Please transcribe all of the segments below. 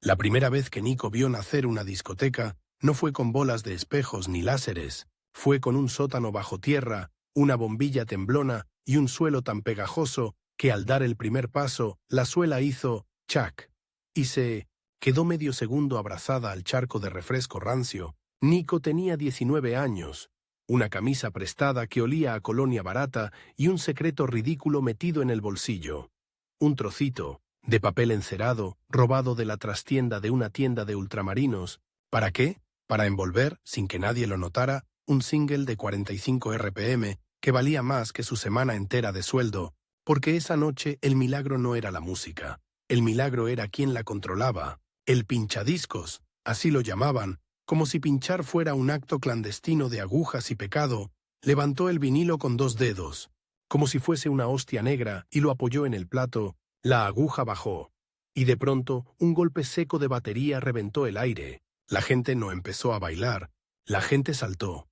La primera vez que Nico vio nacer una discoteca no fue con bolas de espejos ni láseres, fue con un sótano bajo tierra, una bombilla temblona y un suelo tan pegajoso que al dar el primer paso, la suela hizo «chac» y se quedó medio segundo abrazada al charco de refresco rancio. Nico tenía 19 años, una camisa prestada que olía a colonia barata y un secreto ridículo metido en el bolsillo. Un trocito de papel encerado, robado de la trastienda de una tienda de ultramarinos. ¿Para qué? Para envolver, sin que nadie lo notara, un single de 45 RPM que valía más que su semana entera de sueldo, porque esa noche el milagro no era la música. El milagro era quien la controlaba. El pinchadiscos, así lo llamaban, como si pinchar fuera un acto clandestino de agujas y pecado. Levantó el vinilo con 2 dedos, como si fuese una hostia negra, y lo apoyó en el plato. La aguja bajó, y de pronto un golpe seco de batería reventó el aire. La gente no empezó a bailar, la gente saltó,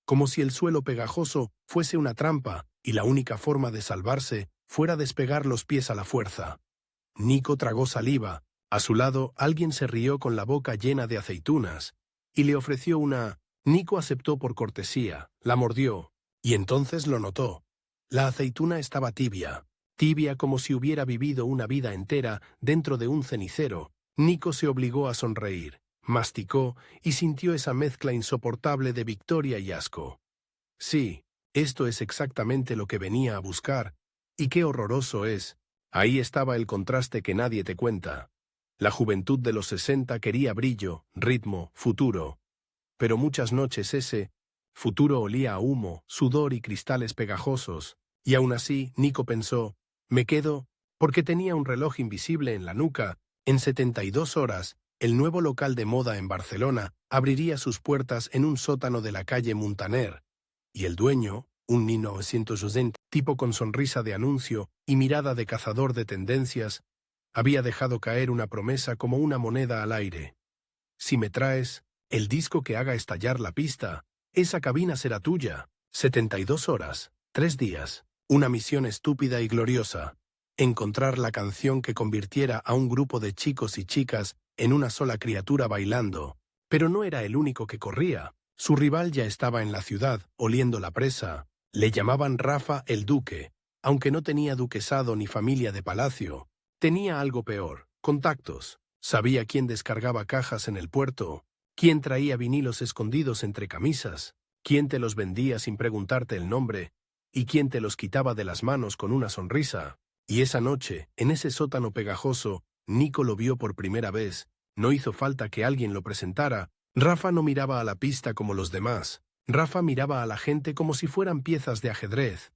como si el suelo pegajoso fuese una trampa, y la única forma de salvarse fuera despegar los pies a la fuerza. Nico tragó saliva. A su lado alguien se rió con la boca llena de aceitunas, y le ofreció una. Nico aceptó por cortesía, la mordió, y entonces lo notó. La aceituna estaba tibia. Tibia como si hubiera vivido una vida entera dentro de un cenicero. Nico se obligó a sonreír, masticó y sintió esa mezcla insoportable de victoria y asco. Sí, esto es exactamente lo que venía a buscar, y qué horroroso es. Ahí estaba el contraste que nadie te cuenta. La juventud de los 60 quería brillo, ritmo, futuro. Pero muchas noches ese futuro olía a humo, sudor y cristales pegajosos, y aún así Nico pensó, me quedo, porque tenía un reloj invisible en la nuca. En 72 horas, el nuevo local de moda en Barcelona abriría sus puertas en un sótano de la calle Muntaner, y el dueño, un 1960, tipo con sonrisa de anuncio y mirada de cazador de tendencias, había dejado caer una promesa como una moneda al aire. Si me traes el disco que haga estallar la pista, esa cabina será tuya. 72 horas, 3 días. Una misión estúpida y gloriosa. Encontrar la canción que convirtiera a un grupo de chicos y chicas en una sola criatura bailando. Pero no era el único que corría. Su rival ya estaba en la ciudad, oliendo la presa. Le llamaban Rafa el Duque, aunque no tenía duquesado ni familia de palacio. Tenía algo peor, contactos. Sabía quién descargaba cajas en el puerto, quién traía vinilos escondidos entre camisas, quién te los vendía sin preguntarte el nombre, y quién te los quitaba de las manos con una sonrisa. Y esa noche, en ese sótano pegajoso, Nico lo vio por primera vez. No hizo falta que alguien lo presentara. Rafa no miraba a la pista como los demás. Rafa miraba a la gente como si fueran piezas de ajedrez.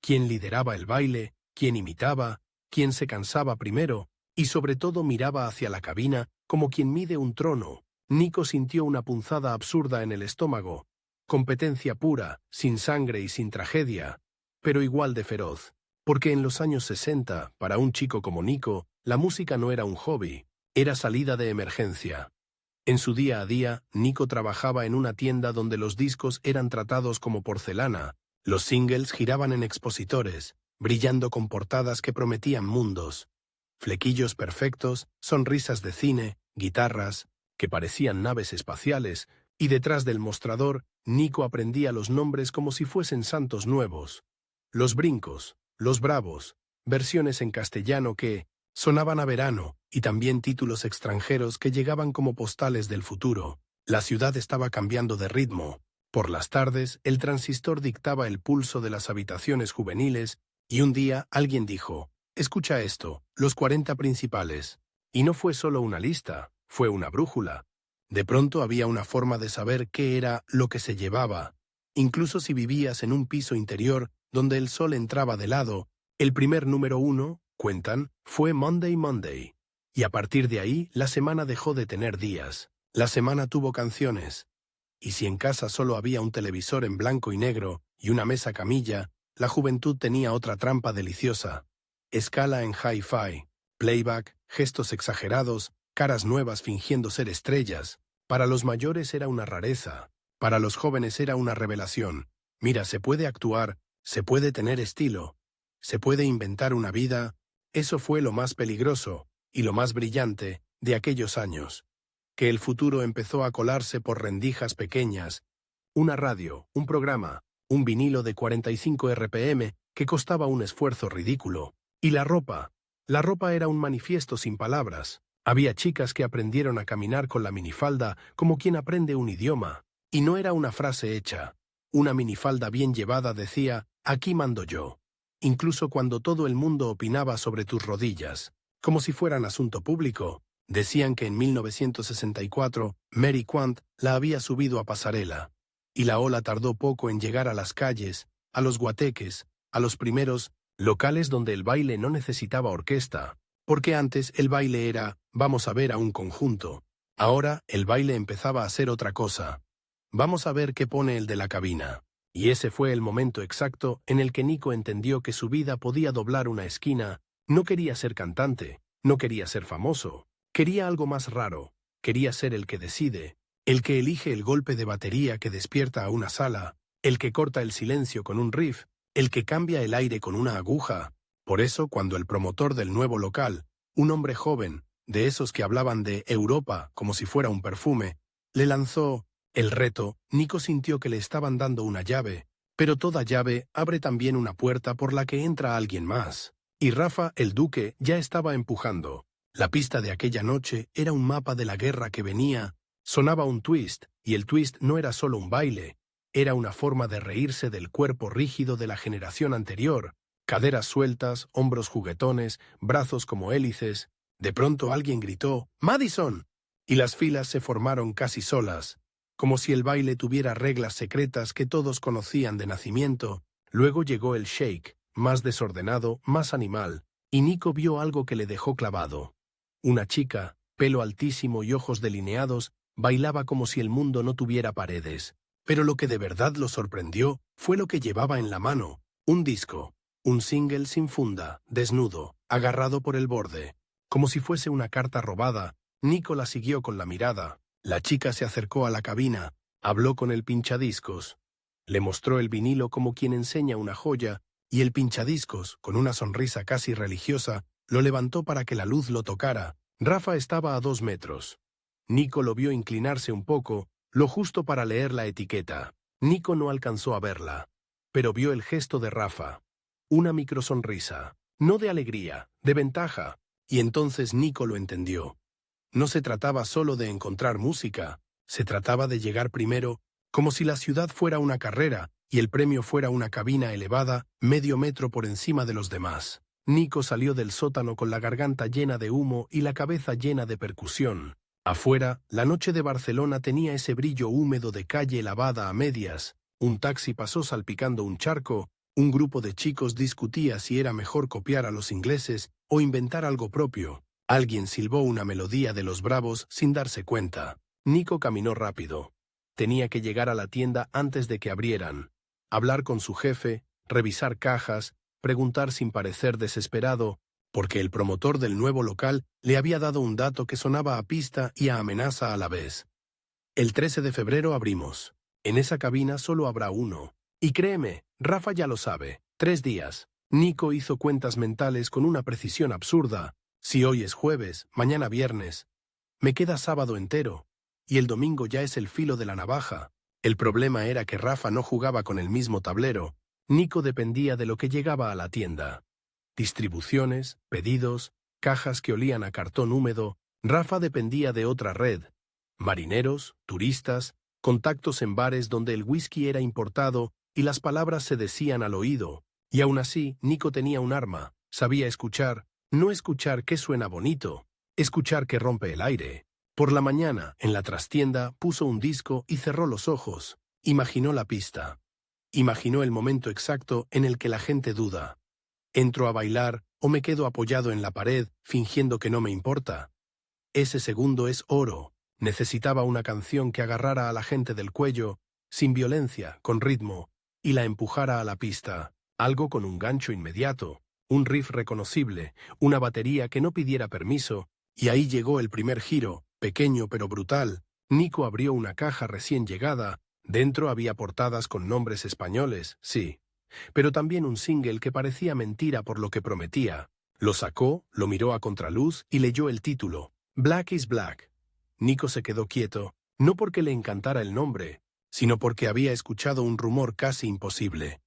Quién lideraba el baile, quién imitaba, quién se cansaba primero, y sobre todo miraba hacia la cabina como quien mide un trono. Nico sintió una punzada absurda en el estómago. Competencia pura, sin sangre y sin tragedia, pero igual de feroz. Porque en los años 60, para un chico como Nico, la música no era un hobby, era salida de emergencia. En su día a día, Nico trabajaba en una tienda donde los discos eran tratados como porcelana. Los singles giraban en expositores, brillando con portadas que prometían mundos. Flequillos perfectos, sonrisas de cine, guitarras, que parecían naves espaciales, y detrás del mostrador, Nico aprendía los nombres como si fuesen santos nuevos. Los brincos, los bravos, versiones en castellano que sonaban a verano, y también títulos extranjeros que llegaban como postales del futuro. La ciudad estaba cambiando de ritmo. Por las tardes, el transistor dictaba el pulso de las habitaciones juveniles, y un día alguien dijo, escucha esto, los 40 principales. Y no fue solo una lista, fue una brújula. De pronto había una forma de saber qué era lo que se llevaba. Incluso si vivías en un piso interior donde el sol entraba de lado, el primer número 1, cuentan, fue Monday Monday. Y a partir de ahí, la semana dejó de tener días. La semana tuvo canciones. Y si en casa solo había un televisor en blanco y negro y una mesa camilla, la juventud tenía otra trampa deliciosa. Escala en hi-fi, playback, gestos exagerados, caras nuevas fingiendo ser estrellas. Para los mayores era una rareza, para los jóvenes era una revelación. Mira, se puede actuar, se puede tener estilo, se puede inventar una vida. Eso fue lo más peligroso, y lo más brillante, de aquellos años, que el futuro empezó a colarse por rendijas pequeñas, una radio, un programa, un vinilo de 45 RPM que costaba un esfuerzo ridículo, y la ropa era un manifiesto sin palabras. Había chicas que aprendieron a caminar con la minifalda como quien aprende un idioma, y no era una frase hecha. Una minifalda bien llevada decía, aquí mando yo. Incluso cuando todo el mundo opinaba sobre tus rodillas, como si fueran asunto público, decían que en 1964 Mary Quant la había subido a pasarela, y la ola tardó poco en llegar a las calles, a los guateques, a los primeros locales donde el baile no necesitaba orquesta, porque antes el baile era, vamos a ver a un conjunto. Ahora el baile empezaba a ser otra cosa. Vamos a ver qué pone el de la cabina. Y ese fue el momento exacto en el que Nico entendió que su vida podía doblar una esquina. No quería ser cantante, no quería ser famoso, quería algo más raro, quería ser el que decide, el que elige el golpe de batería que despierta a una sala, el que corta el silencio con un riff, el que cambia el aire con una aguja. Por eso, cuando el promotor del nuevo local, un hombre joven, de esos que hablaban de Europa como si fuera un perfume, le lanzó el reto, Nico sintió que le estaban dando una llave, pero toda llave abre también una puerta por la que entra alguien más. Y Rafa, el duque, ya estaba empujando. La pista de aquella noche era un mapa de la guerra que venía. Sonaba un twist, y el twist no era solo un baile, era una forma de reírse del cuerpo rígido de la generación anterior, caderas sueltas, hombros juguetones, brazos como hélices. De pronto alguien gritó, ¡Madison! Y las filas se formaron casi solas, como si el baile tuviera reglas secretas que todos conocían de nacimiento. Luego llegó el shake, más desordenado, más animal, y Nico vio algo que le dejó clavado. Una chica, pelo altísimo y ojos delineados, bailaba como si el mundo no tuviera paredes. Pero lo que de verdad lo sorprendió fue lo que llevaba en la mano, un disco, un single sin funda, desnudo, agarrado por el borde. Como si fuese una carta robada, Nico la siguió con la mirada. La chica se acercó a la cabina, habló con el pinchadiscos, le mostró el vinilo como quien enseña una joya, y el pinchadiscos, con una sonrisa casi religiosa, lo levantó para que la luz lo tocara. Rafa estaba a 2 metros. Nico lo vio inclinarse un poco, lo justo para leer la etiqueta. Nico no alcanzó a verla, pero vio el gesto de Rafa. Una microsonrisa, no de alegría, de ventaja, y entonces Nico lo entendió. No se trataba solo de encontrar música, se trataba de llegar primero, como si la ciudad fuera una carrera y el premio fuera una cabina elevada, medio metro por encima de los demás. Nico salió del sótano con la garganta llena de humo y la cabeza llena de percusión. Afuera, la noche de Barcelona tenía ese brillo húmedo de calle lavada a medias. Un taxi pasó salpicando un charco, un grupo de chicos discutía si era mejor copiar a los ingleses o inventar algo propio. Alguien silbó una melodía de Los Bravos sin darse cuenta. Nico caminó rápido. Tenía que llegar a la tienda antes de que abrieran, hablar con su jefe, revisar cajas, preguntar sin parecer desesperado, porque el promotor del nuevo local le había dado un dato que sonaba a pista y a amenaza a la vez. El 13 de febrero abrimos. En esa cabina solo habrá uno. Y créeme, Rafa ya lo sabe. 3 días. Nico hizo cuentas mentales con una precisión absurda. Si hoy es jueves, mañana viernes, me queda sábado entero, y el domingo ya es el filo de la navaja. El problema era que Rafa no jugaba con el mismo tablero. Nico dependía de lo que llegaba a la tienda. Distribuciones, pedidos, cajas que olían a cartón húmedo. Rafa dependía de otra red. Marineros, turistas, contactos en bares donde el whisky era importado y las palabras se decían al oído. Y aún así, Nico tenía un arma, sabía escuchar. No escuchar que suena bonito, escuchar que rompe el aire. Por la mañana, en la trastienda, puso un disco y cerró los ojos. Imaginó la pista. Imaginó el momento exacto en el que la gente duda. ¿Entro a bailar o me quedo apoyado en la pared, fingiendo que no me importa? Ese segundo es oro. Necesitaba una canción que agarrara a la gente del cuello, sin violencia, con ritmo, y la empujara a la pista. Algo con un gancho inmediato. Un riff reconocible, una batería que no pidiera permiso, y ahí llegó el primer giro, pequeño pero brutal. Nico abrió una caja recién llegada, dentro había portadas con nombres españoles, sí, pero también un single que parecía mentira por lo que prometía. Lo sacó, lo miró a contraluz y leyó el título, Black is Black. Nico se quedó quieto, no porque le encantara el nombre, sino porque había escuchado un rumor casi imposible.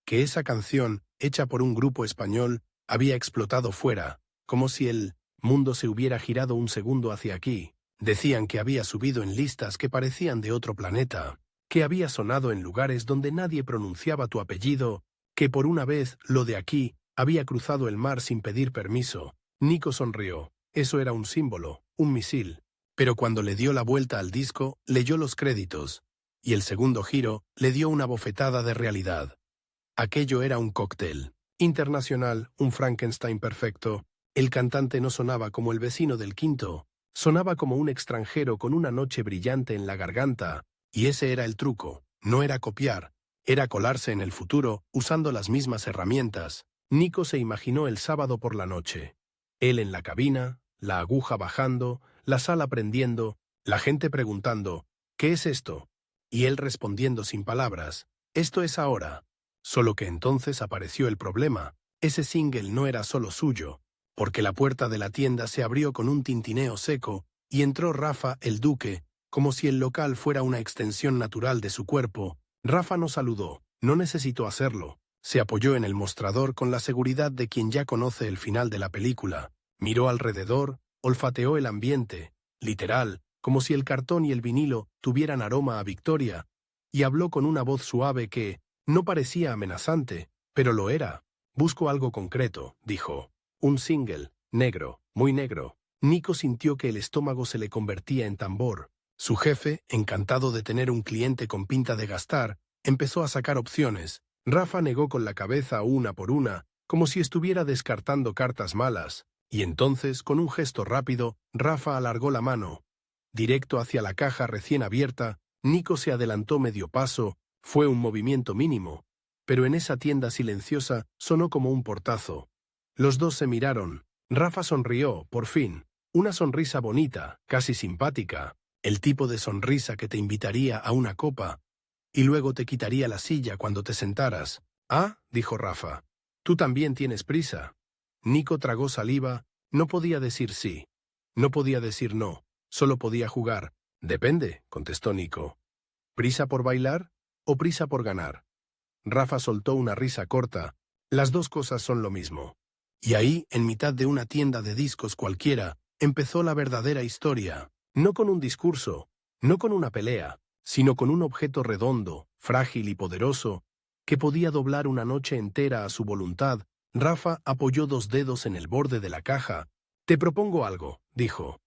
Que esa canción, hecha por un grupo español, había explotado fuera, como si el mundo se hubiera girado un segundo hacia aquí. Decían que había subido en listas que parecían de otro planeta, que había sonado en lugares donde nadie pronunciaba tu apellido, que por una vez lo de aquí había cruzado el mar sin pedir permiso. Nico sonrió. Eso era un símbolo, un misil. Pero cuando le dio la vuelta al disco, leyó los créditos, y el segundo giro le dio una bofetada de realidad. Aquello era un cóctel internacional, un Frankenstein perfecto. El cantante no sonaba como el vecino del quinto, sonaba como un extranjero con una noche brillante en la garganta, y ese era el truco. No era copiar, era colarse en el futuro usando las mismas herramientas. Nico se imaginó el sábado por la noche. Él en la cabina, la aguja bajando, la sala prendiendo, la gente preguntando, ¿qué es esto? Y él respondiendo sin palabras, esto es ahora. Solo que entonces apareció el problema. Ese single no era solo suyo, porque la puerta de la tienda se abrió con un tintineo seco y entró Rafa el Duque, como si el local fuera una extensión natural de su cuerpo. Rafa no saludó, no necesitó hacerlo. Se apoyó en el mostrador con la seguridad de quien ya conoce el final de la película. Miró alrededor, olfateó el ambiente, literal, como si el cartón y el vinilo tuvieran aroma a victoria, y habló con una voz suave que no parecía amenazante, pero lo era. Busco algo concreto, dijo. Un single, negro, muy negro. Nico sintió que el estómago se le convertía en tambor. Su jefe, encantado de tener un cliente con pinta de gastar, empezó a sacar opciones. Rafa negó con la cabeza una por una, como si estuviera descartando cartas malas, y entonces, con un gesto rápido, Rafa alargó la mano. Directo hacia la caja recién abierta, Nico se adelantó medio paso. Fue un movimiento mínimo, pero en esa tienda silenciosa sonó como un portazo. Los dos se miraron. Rafa sonrió, por fin. Una sonrisa bonita, casi simpática, el tipo de sonrisa que te invitaría a una copa y luego te quitaría la silla cuando te sentaras. Ah, dijo Rafa, tú también tienes prisa. Nico tragó saliva, no podía decir sí, no podía decir no, solo podía jugar. Depende, contestó Nico. ¿Prisa por bailar o prisa por ganar? Rafa soltó una risa corta. Las dos cosas son lo mismo. Y ahí, en mitad de una tienda de discos cualquiera, empezó la verdadera historia. No con un discurso, no con una pelea, sino con un objeto redondo, frágil y poderoso, que podía doblar una noche entera a su voluntad. Rafa apoyó dos dedos en el borde de la caja. Te propongo algo, dijo.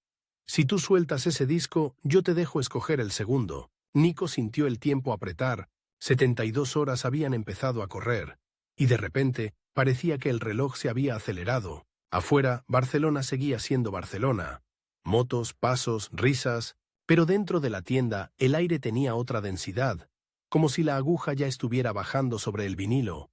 Si tú sueltas ese disco, yo te dejo escoger el segundo. Nico sintió el tiempo apretar. 72 horas habían empezado a correr, y de repente parecía que el reloj se había acelerado. Afuera, Barcelona seguía siendo Barcelona. Motos, pasos, risas, pero dentro de la tienda el aire tenía otra densidad, como si la aguja ya estuviera bajando sobre el vinilo,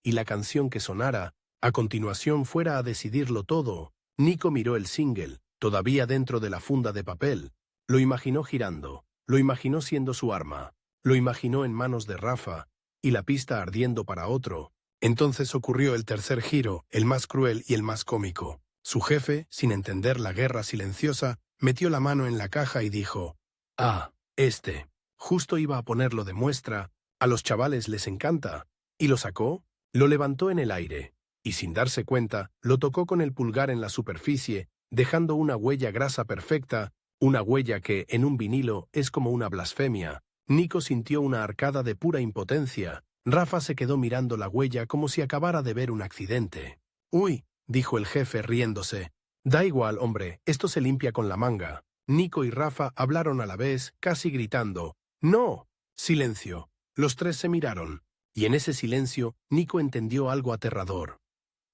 y la canción que sonara, a continuación fuera a decidirlo todo. Nico miró el single, todavía dentro de la funda de papel. Lo imaginó girando, lo imaginó siendo su arma. Lo imaginó en manos de Rafa, y la pista ardiendo para otro. Entonces ocurrió el tercer giro, el más cruel y el más cómico. Su jefe, sin entender la guerra silenciosa, metió la mano en la caja y dijo, «Ah, este. Justo iba a ponerlo de muestra. A los chavales les encanta». Y lo sacó, lo levantó en el aire, y sin darse cuenta, lo tocó con el pulgar en la superficie, dejando una huella grasa perfecta, una huella que, en un vinilo, es como una blasfemia. Nico sintió una arcada de pura impotencia. Rafa se quedó mirando la huella como si acabara de ver un accidente. «Uy», dijo el jefe riéndose. «Da igual, hombre, esto se limpia con la manga». Nico y Rafa hablaron a la vez, casi gritando. «¡No!». Silencio. Los tres se miraron. Y en ese silencio, Nico entendió algo aterrador.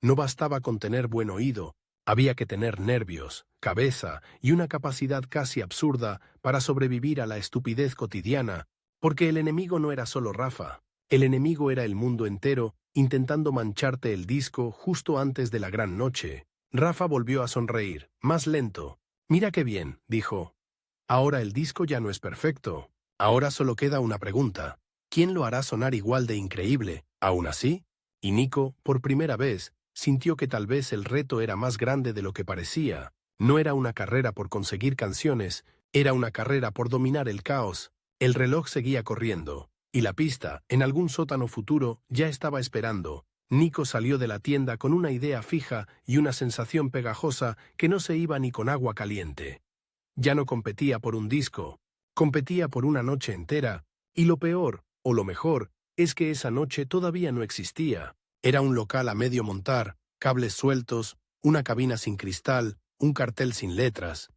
No bastaba con tener buen oído. Había que tener nervios, cabeza y una capacidad casi absurda para sobrevivir a la estupidez cotidiana, porque el enemigo no era solo Rafa. El enemigo era el mundo entero, intentando mancharte el disco justo antes de la gran noche. Rafa volvió a sonreír, más lento. «Mira qué bien», dijo. «Ahora el disco ya no es perfecto. Ahora solo queda una pregunta. ¿Quién lo hará sonar igual de increíble, aún así?» Y Nico, por primera vez, sintió que tal vez el reto era más grande de lo que parecía. No era una carrera por conseguir canciones, era una carrera por dominar el caos. El reloj seguía corriendo, y la pista, en algún sótano futuro, ya estaba esperando. Nico salió de la tienda con una idea fija y una sensación pegajosa que no se iba ni con agua caliente. Ya no competía por un disco, competía por una noche entera, y lo peor, o lo mejor, es que esa noche todavía no existía. Era un local a medio montar, cables sueltos, una cabina sin cristal, un cartel sin letras.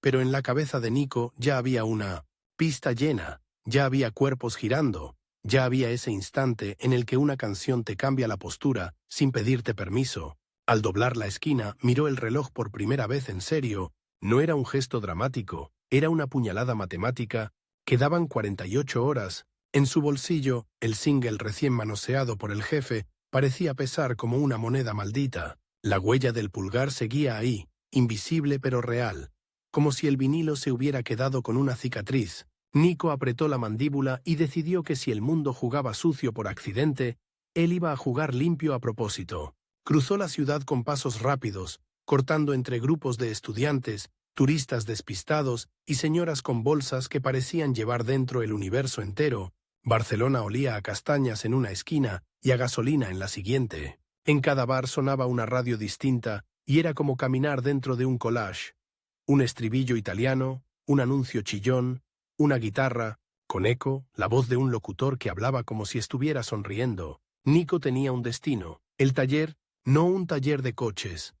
Pero en la cabeza de Nico ya había una pista llena, ya había cuerpos girando, ya había ese instante en el que una canción te cambia la postura sin pedirte permiso. Al doblar la esquina, miró el reloj por primera vez en serio. No era un gesto dramático, era una puñalada matemática. Quedaban 48 horas. En su bolsillo, el single recién manoseado por el jefe parecía pesar como una moneda maldita. La huella del pulgar seguía ahí, invisible pero real, como si el vinilo se hubiera quedado con una cicatriz. Nico apretó la mandíbula y decidió que si el mundo jugaba sucio por accidente, él iba a jugar limpio a propósito. Cruzó la ciudad con pasos rápidos, cortando entre grupos de estudiantes, turistas despistados y señoras con bolsas que parecían llevar dentro el universo entero. Barcelona olía a castañas en una esquina y a gasolina en la siguiente. En cada bar sonaba una radio distinta y era como caminar dentro de un collage. Un estribillo italiano, un anuncio chillón, una guitarra, con eco, la voz de un locutor que hablaba como si estuviera sonriendo. Nico tenía un destino, el taller, no un taller de coches,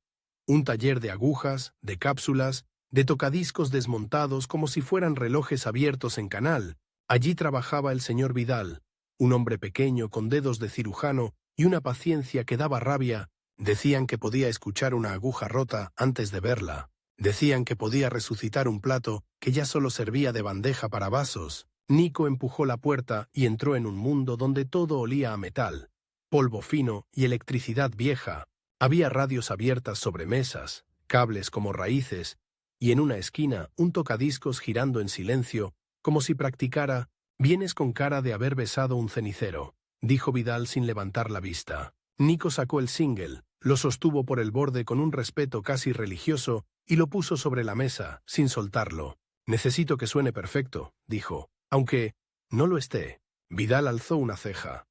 un taller de agujas, de cápsulas, de tocadiscos desmontados como si fueran relojes abiertos en canal. Allí trabajaba el señor Vidal, un hombre pequeño con dedos de cirujano y una paciencia que daba rabia. Decían que podía escuchar una aguja rota antes de verla. Decían que podía resucitar un plato que ya solo servía de bandeja para vasos. Nico empujó la puerta y entró en un mundo donde todo olía a metal, polvo fino y electricidad vieja. Había radios abiertas sobre mesas, cables como raíces, y en una esquina un tocadiscos girando en silencio, como si practicara. «Vienes con cara de haber besado un cenicero», dijo Vidal sin levantar la vista. Nico sacó el single, lo sostuvo por el borde con un respeto casi religioso y lo puso sobre la mesa, sin soltarlo. «Necesito que suene perfecto», dijo, «aunque no lo esté». Vidal alzó una ceja.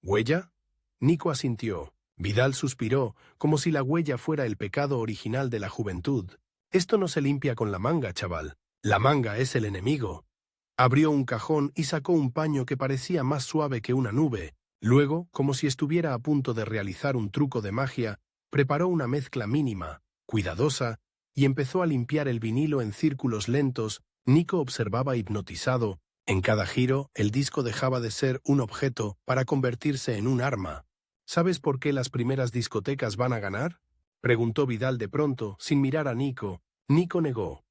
«¿Huella?» Nico asintió. Vidal suspiró, como si la huella fuera el pecado original de la juventud. «Esto no se limpia con la manga, chaval. La manga es el enemigo». Abrió un cajón y sacó un paño que parecía más suave que una nube. Luego, como si estuviera a punto de realizar un truco de magia, preparó una mezcla mínima, cuidadosa, y empezó a limpiar el vinilo en círculos lentos. Nico observaba hipnotizado. En cada giro, el disco dejaba de ser un objeto para convertirse en un arma. «¿Sabes por qué las primeras discotecas van a ganar?», preguntó Vidal de pronto, sin mirar a Nico. Nico negó.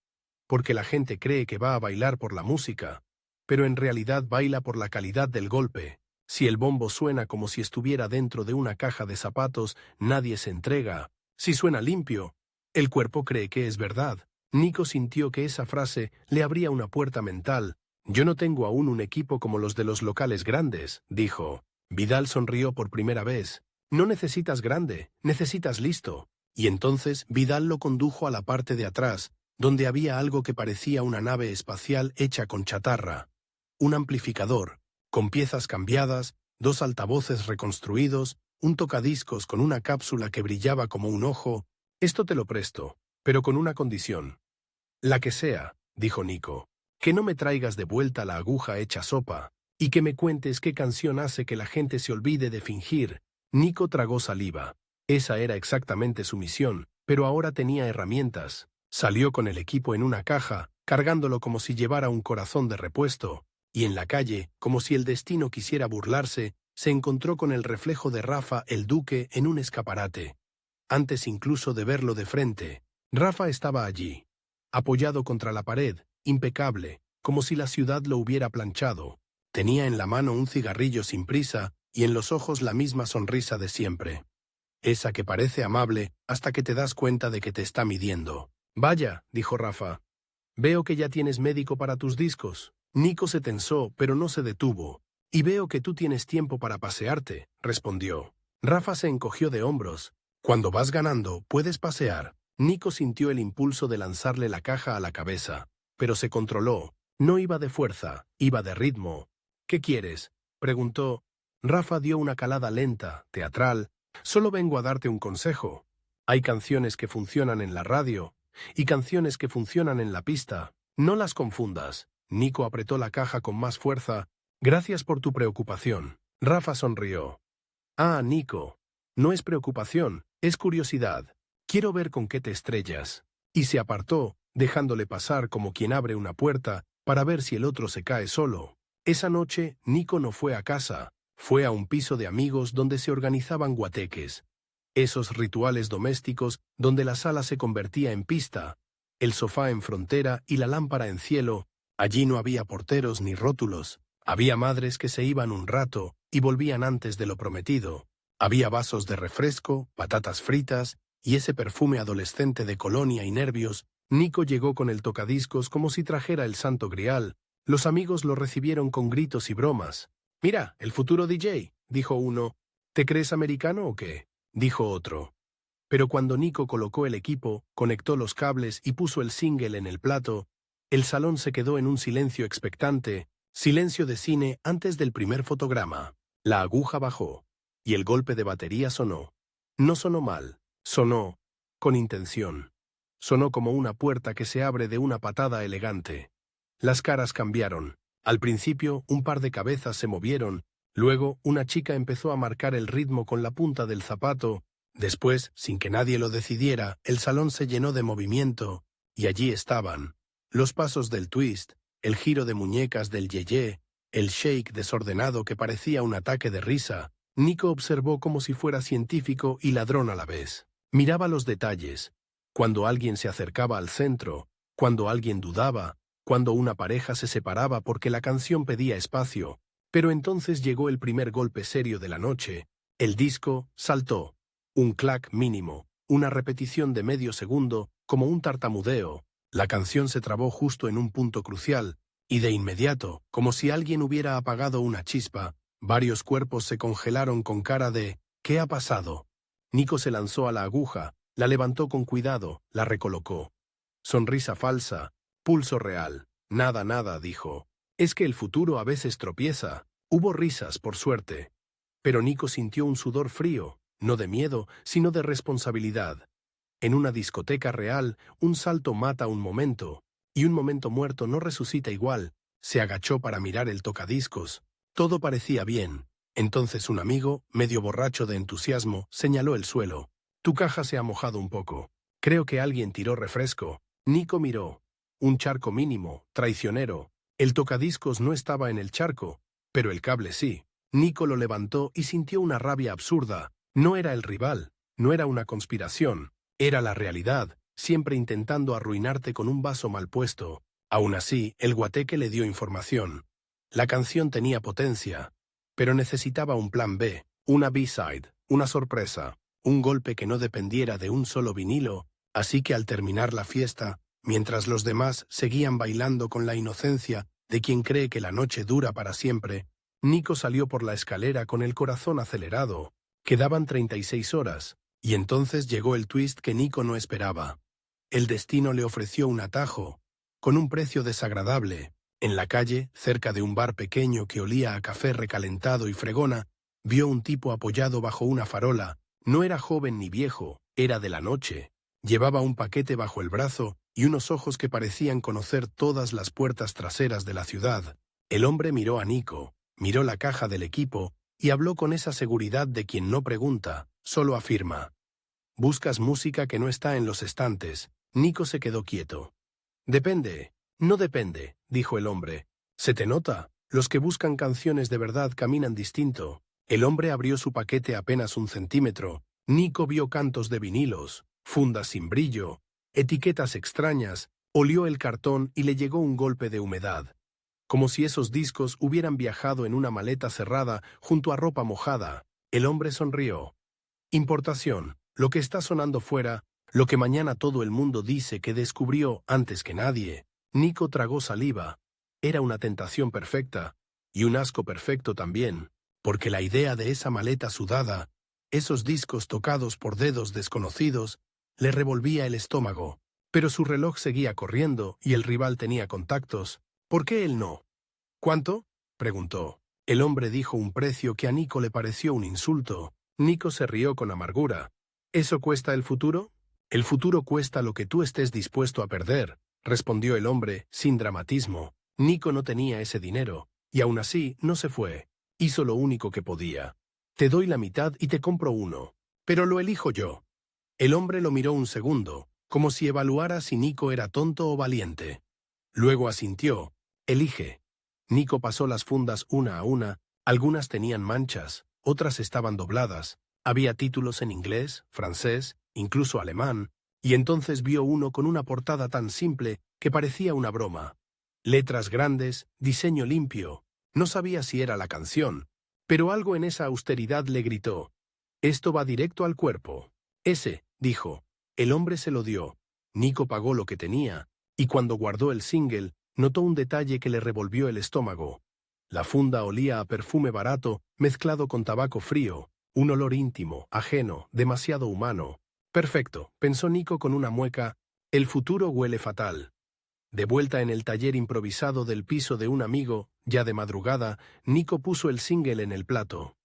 «Porque la gente cree que va a bailar por la música, pero en realidad baila por la calidad del golpe. Si el bombo suena como si estuviera dentro de una caja de zapatos, nadie se entrega. Si suena limpio, el cuerpo cree que es verdad». Nico sintió que esa frase le abría una puerta mental. «Yo no tengo aún un equipo como los de los locales grandes», dijo. Vidal sonrió por primera vez. «No necesitas grande, necesitas listo». Y entonces Vidal lo condujo a la parte de atrás, donde había algo que parecía una nave espacial hecha con chatarra. Un amplificador, con piezas cambiadas, 2 altavoces reconstruidos, un tocadiscos con una cápsula que brillaba como un ojo. «Esto te lo presto, pero con una condición». «La que sea», dijo Nico. «Que no me traigas de vuelta la aguja hecha sopa, y que me cuentes qué canción hace que la gente se olvide de fingir». Nico tragó saliva. Esa era exactamente su misión, pero ahora tenía herramientas. Salió con el equipo en una caja, cargándolo como si llevara un corazón de repuesto, y en la calle, como si el destino quisiera burlarse, se encontró con el reflejo de Rafa el Duque en un escaparate. Antes incluso de verlo de frente, Rafa estaba allí, apoyado contra la pared, impecable, como si la ciudad lo hubiera planchado. Tenía en la mano un cigarrillo sin prisa y en los ojos la misma sonrisa de siempre. Esa que parece amable hasta que te das cuenta de que te está midiendo. «Vaya», dijo Rafa. «Veo que ya tienes médico para tus discos». Nico se tensó, pero no se detuvo. «Y veo que tú tienes tiempo para pasearte», respondió. Rafa se encogió de hombros. «Cuando vas ganando, puedes pasear». Nico sintió el impulso de lanzarle la caja a la cabeza, pero se controló. No iba de fuerza, iba de ritmo. ¿Qué quieres?, preguntó. Rafa dio una calada lenta, teatral. Solo vengo a darte un consejo. Hay canciones que funcionan en la radio y canciones que funcionan en la pista. No las confundas. Nico apretó la caja con más fuerza. Gracias por tu preocupación. Rafa sonrió. Ah, Nico. No es preocupación, es curiosidad. Quiero ver con qué te estrellas. Y se apartó, dejándole pasar como quien abre una puerta para ver si el otro se cae solo. Esa noche, Nico no fue a casa. Fue a un piso de amigos donde se organizaban guateques. Esos rituales domésticos donde la sala se convertía en pista, el sofá en frontera y la lámpara en cielo. Allí no había porteros ni rótulos. Había madres que se iban un rato y volvían antes de lo prometido. Había vasos de refresco, patatas fritas y ese perfume adolescente de colonia y nervios. Nico llegó con el tocadiscos como si trajera el santo grial. Los amigos lo recibieron con gritos y bromas. «Mira, el futuro DJ», dijo uno. «¿Te crees americano o qué?», dijo otro. Pero cuando Nico colocó el equipo, conectó los cables y puso el single en el plato, el salón se quedó en un silencio expectante, silencio de cine antes del primer fotograma. La aguja bajó, y el golpe de batería sonó. No sonó mal, sonó con intención. Sonó como una puerta que se abre de una patada elegante. Las caras cambiaron. Al principio, un par de cabezas se movieron, luego una chica empezó a marcar el ritmo con la punta del zapato. Después, sin que nadie lo decidiera, el salón se llenó de movimiento, y allí estaban. Los pasos del twist, el giro de muñecas del yeye, el shake desordenado que parecía un ataque de risa. Nico observó como si fuera científico y ladrón a la vez. Miraba los detalles. Cuando alguien se acercaba al centro, cuando alguien dudaba, cuando una pareja se separaba porque la canción pedía espacio. Pero entonces llegó el primer golpe serio de la noche. El disco saltó. Un clac mínimo, una repetición de medio segundo, como un tartamudeo. La canción se trabó justo en un punto crucial, y de inmediato, como si alguien hubiera apagado una chispa, varios cuerpos se congelaron con cara de «¿Qué ha pasado?». Nico se lanzó a la aguja, la levantó con cuidado, la recolocó. Sonrisa falsa, pulso real. Nada, dijo. Es que el futuro a veces tropieza. Hubo risas, por suerte. Pero Nico sintió un sudor frío, no de miedo, sino de responsabilidad. En una discoteca real, un salto mata un momento, y un momento muerto no resucita igual. Se agachó para mirar el tocadiscos. Todo parecía bien. Entonces un amigo, medio borracho de entusiasmo, señaló el suelo. «Tu caja se ha mojado un poco. Creo que alguien tiró refresco». Nico miró. Un charco mínimo, traicionero. El tocadiscos no estaba en el charco, pero el cable sí. Nico lo levantó y sintió una rabia absurda. No era el rival, no era una conspiración. Era la realidad, siempre intentando arruinarte con un vaso mal puesto. Aún así, el guateque le dio información. La canción tenía potencia, pero necesitaba un plan B, una B-side, una sorpresa, un golpe que no dependiera de un solo vinilo, así que al terminar la fiesta, mientras los demás seguían bailando con la inocencia de quien cree que la noche dura para siempre, Nico salió por la escalera con el corazón acelerado. Quedaban 36 horas, y entonces llegó el twist que Nico no esperaba. El destino le ofreció un atajo, con un precio desagradable. En la calle, cerca de un bar pequeño que olía a café recalentado y fregona, vio un tipo apoyado bajo una farola. No era joven ni viejo, era de la noche. Llevaba un paquete bajo el brazo y unos ojos que parecían conocer todas las puertas traseras de la ciudad. El hombre miró a Nico, miró la caja del equipo y habló con esa seguridad de quien no pregunta, solo afirma. «Buscas música que no está en los estantes». Nico se quedó quieto. «Depende». «No depende», dijo el hombre. «Se te nota. Los que buscan canciones de verdad caminan distinto». El hombre abrió su paquete apenas 1 centímetro. Nico vio cantos de vinilos, fundas sin brillo, etiquetas extrañas, olió el cartón y le llegó un golpe de humedad. Como si esos discos hubieran viajado en una maleta cerrada junto a ropa mojada. El hombre sonrió. «Importación, lo que está sonando fuera, lo que mañana todo el mundo dice que descubrió antes que nadie». Nico tragó saliva. Era una tentación perfecta, y un asco perfecto también, porque la idea de esa maleta sudada, esos discos tocados por dedos desconocidos, Le revolvía el estómago. Pero su reloj seguía corriendo y el rival tenía contactos. ¿Por qué él no? ¿Cuánto? Preguntó. El hombre dijo un precio que a Nico le pareció un insulto. Nico se rió con amargura. ¿Eso cuesta el futuro? El futuro cuesta lo que tú estés dispuesto a perder, respondió el hombre, sin dramatismo. Nico no tenía ese dinero, y aún así no se fue. Hizo lo único que podía. Te doy la mitad y te compro uno. Pero lo elijo yo. El hombre lo miró un segundo, como si evaluara si Nico era tonto o valiente. Luego asintió. Elige. Nico pasó las fundas una a una. Algunas tenían manchas, otras estaban dobladas. Había títulos en inglés, francés, incluso alemán, y entonces vio uno con una portada tan simple que parecía una broma. Letras grandes, diseño limpio. No sabía si era la canción, pero algo en esa austeridad le gritó. Esto va directo al cuerpo. Ese, dijo. El hombre se lo dio. Nico pagó lo que tenía, y cuando guardó el single, notó un detalle que le revolvió el estómago. La funda olía a perfume barato mezclado con tabaco frío, un olor íntimo, ajeno, demasiado humano. Perfecto, pensó Nico con una mueca, el futuro huele fatal. De vuelta en el taller improvisado del piso de un amigo, ya de madrugada, Nico puso el single en el plato.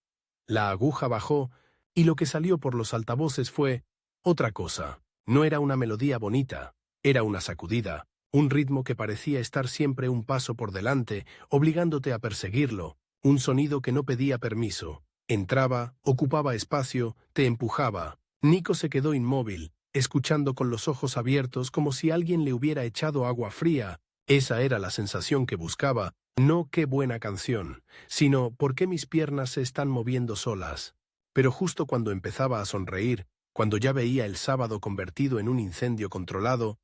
La aguja bajó, y lo que salió por los altavoces fue otra cosa. No era una melodía bonita, era una sacudida, un ritmo que parecía estar siempre un paso por delante, obligándote a perseguirlo, un sonido que no pedía permiso. Entraba, ocupaba espacio, te empujaba. Nico se quedó inmóvil, escuchando con los ojos abiertos como si alguien le hubiera echado agua fría. Esa era la sensación que buscaba, no qué buena canción, sino por qué mis piernas se están moviendo solas. Pero justo cuando empezaba a sonreír, cuando ya veía el sábado convertido en un incendio controlado,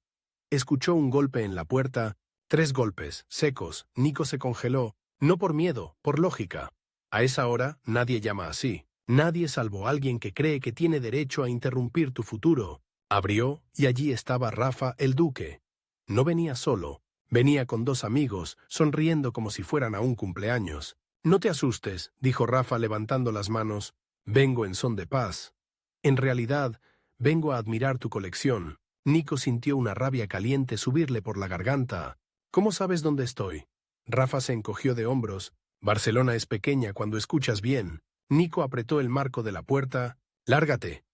escuchó un golpe en la puerta, 3 golpes, secos. Nico se congeló, no por miedo, por lógica. A esa hora nadie llama así, nadie salvo alguien que cree que tiene derecho a interrumpir tu futuro. Abrió, y allí estaba Rafa el Duque. No venía solo, venía con 2 amigos, sonriendo como si fueran a un cumpleaños. No te asustes, dijo Rafa levantando las manos, vengo en son de paz. En realidad, vengo a admirar tu colección. Nico sintió una rabia caliente subirle por la garganta. ¿Cómo sabes dónde estoy? Rafa se encogió de hombros. Barcelona es pequeña cuando escuchas bien. Nico apretó el marco de la puerta. ¡Lárgate!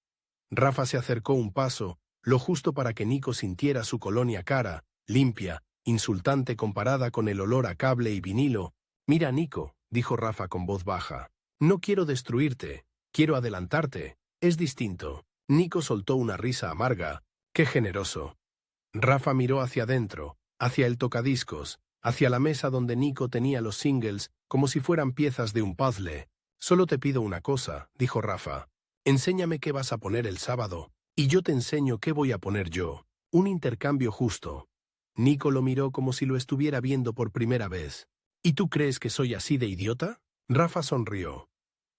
Rafa se acercó un paso, lo justo para que Nico sintiera su colonia cara, limpia, insultante comparada con el olor a cable y vinilo. Mira, Nico, dijo Rafa con voz baja. No quiero destruirte, quiero adelantarte. Es distinto. Nico soltó una risa amarga. ¡Qué generoso! Rafa miró hacia adentro, hacia el tocadiscos, hacia la mesa donde Nico tenía los singles, como si fueran piezas de un puzzle. Solo te pido una cosa, dijo Rafa. Enséñame qué vas a poner el sábado, y yo te enseño qué voy a poner yo. Un intercambio justo. Nico lo miró como si lo estuviera viendo por primera vez. ¿Y tú crees que soy así de idiota? Rafa sonrió.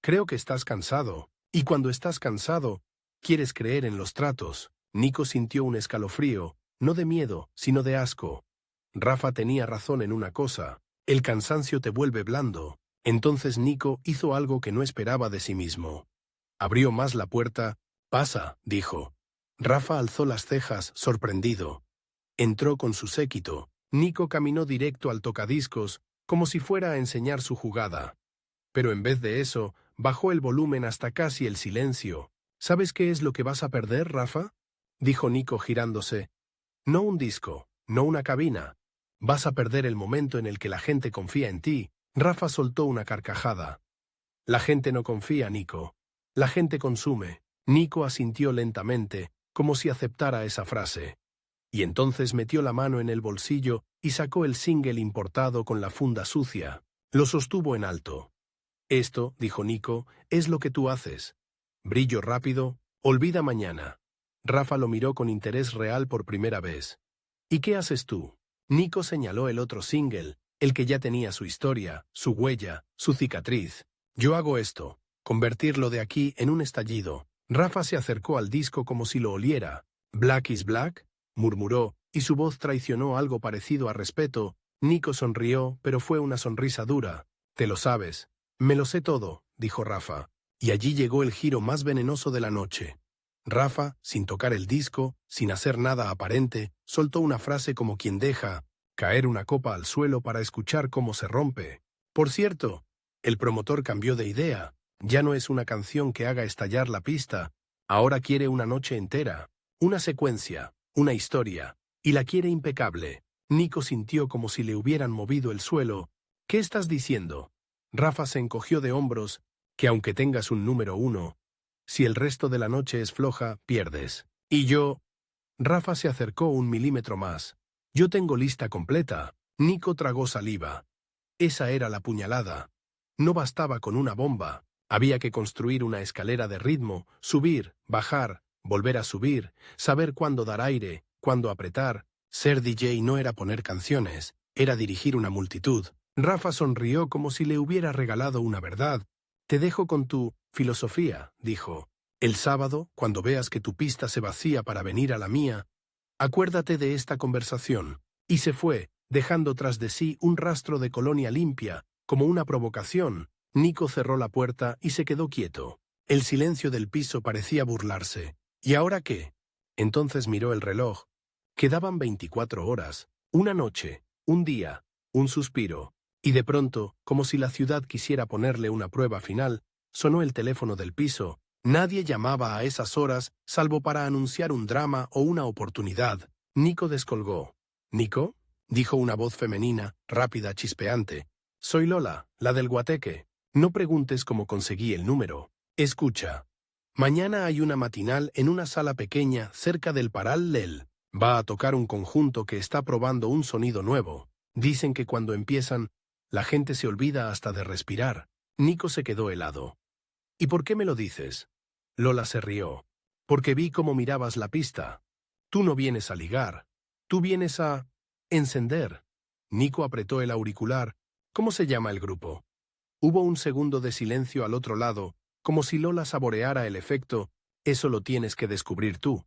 Creo que estás cansado, y cuando estás cansado, quieres creer en los tratos. Nico sintió un escalofrío, no de miedo, sino de asco. Rafa tenía razón en una cosa, el cansancio te vuelve blando. Entonces Nico hizo algo que no esperaba de sí mismo. Abrió más la puerta. Pasa, dijo. Rafa alzó las cejas, sorprendido. Entró con su séquito. Nico caminó directo al tocadiscos, como si fuera a enseñar su jugada. Pero en vez de eso, bajó el volumen hasta casi el silencio. ¿Sabes qué es lo que vas a perder, Rafa? Dijo Nico girándose. No un disco, no una cabina. Vas a perder el momento en el que la gente confía en ti. Rafa soltó una carcajada. La gente no confía, Nico. La gente consume. Nico asintió lentamente, como si aceptara esa frase. Y entonces metió la mano en el bolsillo y sacó el single importado con la funda sucia. Lo sostuvo en alto. Esto, dijo Nico, es lo que tú haces. Brillo rápido, olvida mañana. Rafa lo miró con interés real por primera vez. ¿Y qué haces tú? Nico señaló el otro single, el que ya tenía su historia, su huella, su cicatriz. Yo hago esto, convertirlo de aquí en un estallido. Rafa se acercó al disco como si lo oliera. «Black is Black», murmuró, y su voz traicionó algo parecido a respeto. Nico sonrió, pero fue una sonrisa dura. «Te lo sabes». «Me lo sé todo», dijo Rafa. Y allí llegó el giro más venenoso de la noche. Rafa, sin tocar el disco, sin hacer nada aparente, soltó una frase como quien deja caer una copa al suelo para escuchar cómo se rompe. Por cierto, el promotor cambió de idea. Ya no es una canción que haga estallar la pista. Ahora quiere una noche entera, una secuencia, una historia, y la quiere impecable. Nico sintió como si le hubieran movido el suelo. ¿Qué estás diciendo? Rafa se encogió de hombros, que aunque tengas un número 1, si el resto de la noche es floja, pierdes. Y yo... Rafa se acercó un milímetro más. Yo tengo lista completa. Nico tragó saliva. Esa era la puñalada. No bastaba con una bomba. Había que construir una escalera de ritmo, subir, bajar, volver a subir, saber cuándo dar aire, cuándo apretar. Ser DJ no era poner canciones, era dirigir una multitud. Rafa sonrió como si le hubiera regalado una verdad. Te dejo con tu filosofía, dijo. El sábado, cuando veas que tu pista se vacía para venir a la mía, acuérdate de esta conversación. Y se fue, dejando tras de sí un rastro de colonia limpia, como una provocación. Nico cerró la puerta y se quedó quieto. El silencio del piso parecía burlarse. ¿Y ahora qué? Entonces miró el reloj. Quedaban 24 horas, una noche, un día, un suspiro. Y de pronto, como si la ciudad quisiera ponerle una prueba final, sonó el teléfono del piso. Nadie llamaba a esas horas, salvo para anunciar un drama o una oportunidad. Nico descolgó. ¿Nico? Dijo una voz femenina, rápida, chispeante. Soy Lola, la del Guateque. No preguntes cómo conseguí el número. Escucha. Mañana hay una matinal en una sala pequeña cerca del Paral Lel. Va a tocar un conjunto que está probando un sonido nuevo. Dicen que cuando empiezan, la gente se olvida hasta de respirar. Nico se quedó helado. ¿Y por qué me lo dices? Lola se rió. Porque vi cómo mirabas la pista. Tú no vienes a ligar. Tú vienes a... encender. Nico apretó el auricular. ¿Cómo se llama el grupo? Hubo un segundo de silencio al otro lado, como si Lola saboreara el efecto. Eso lo tienes que descubrir tú.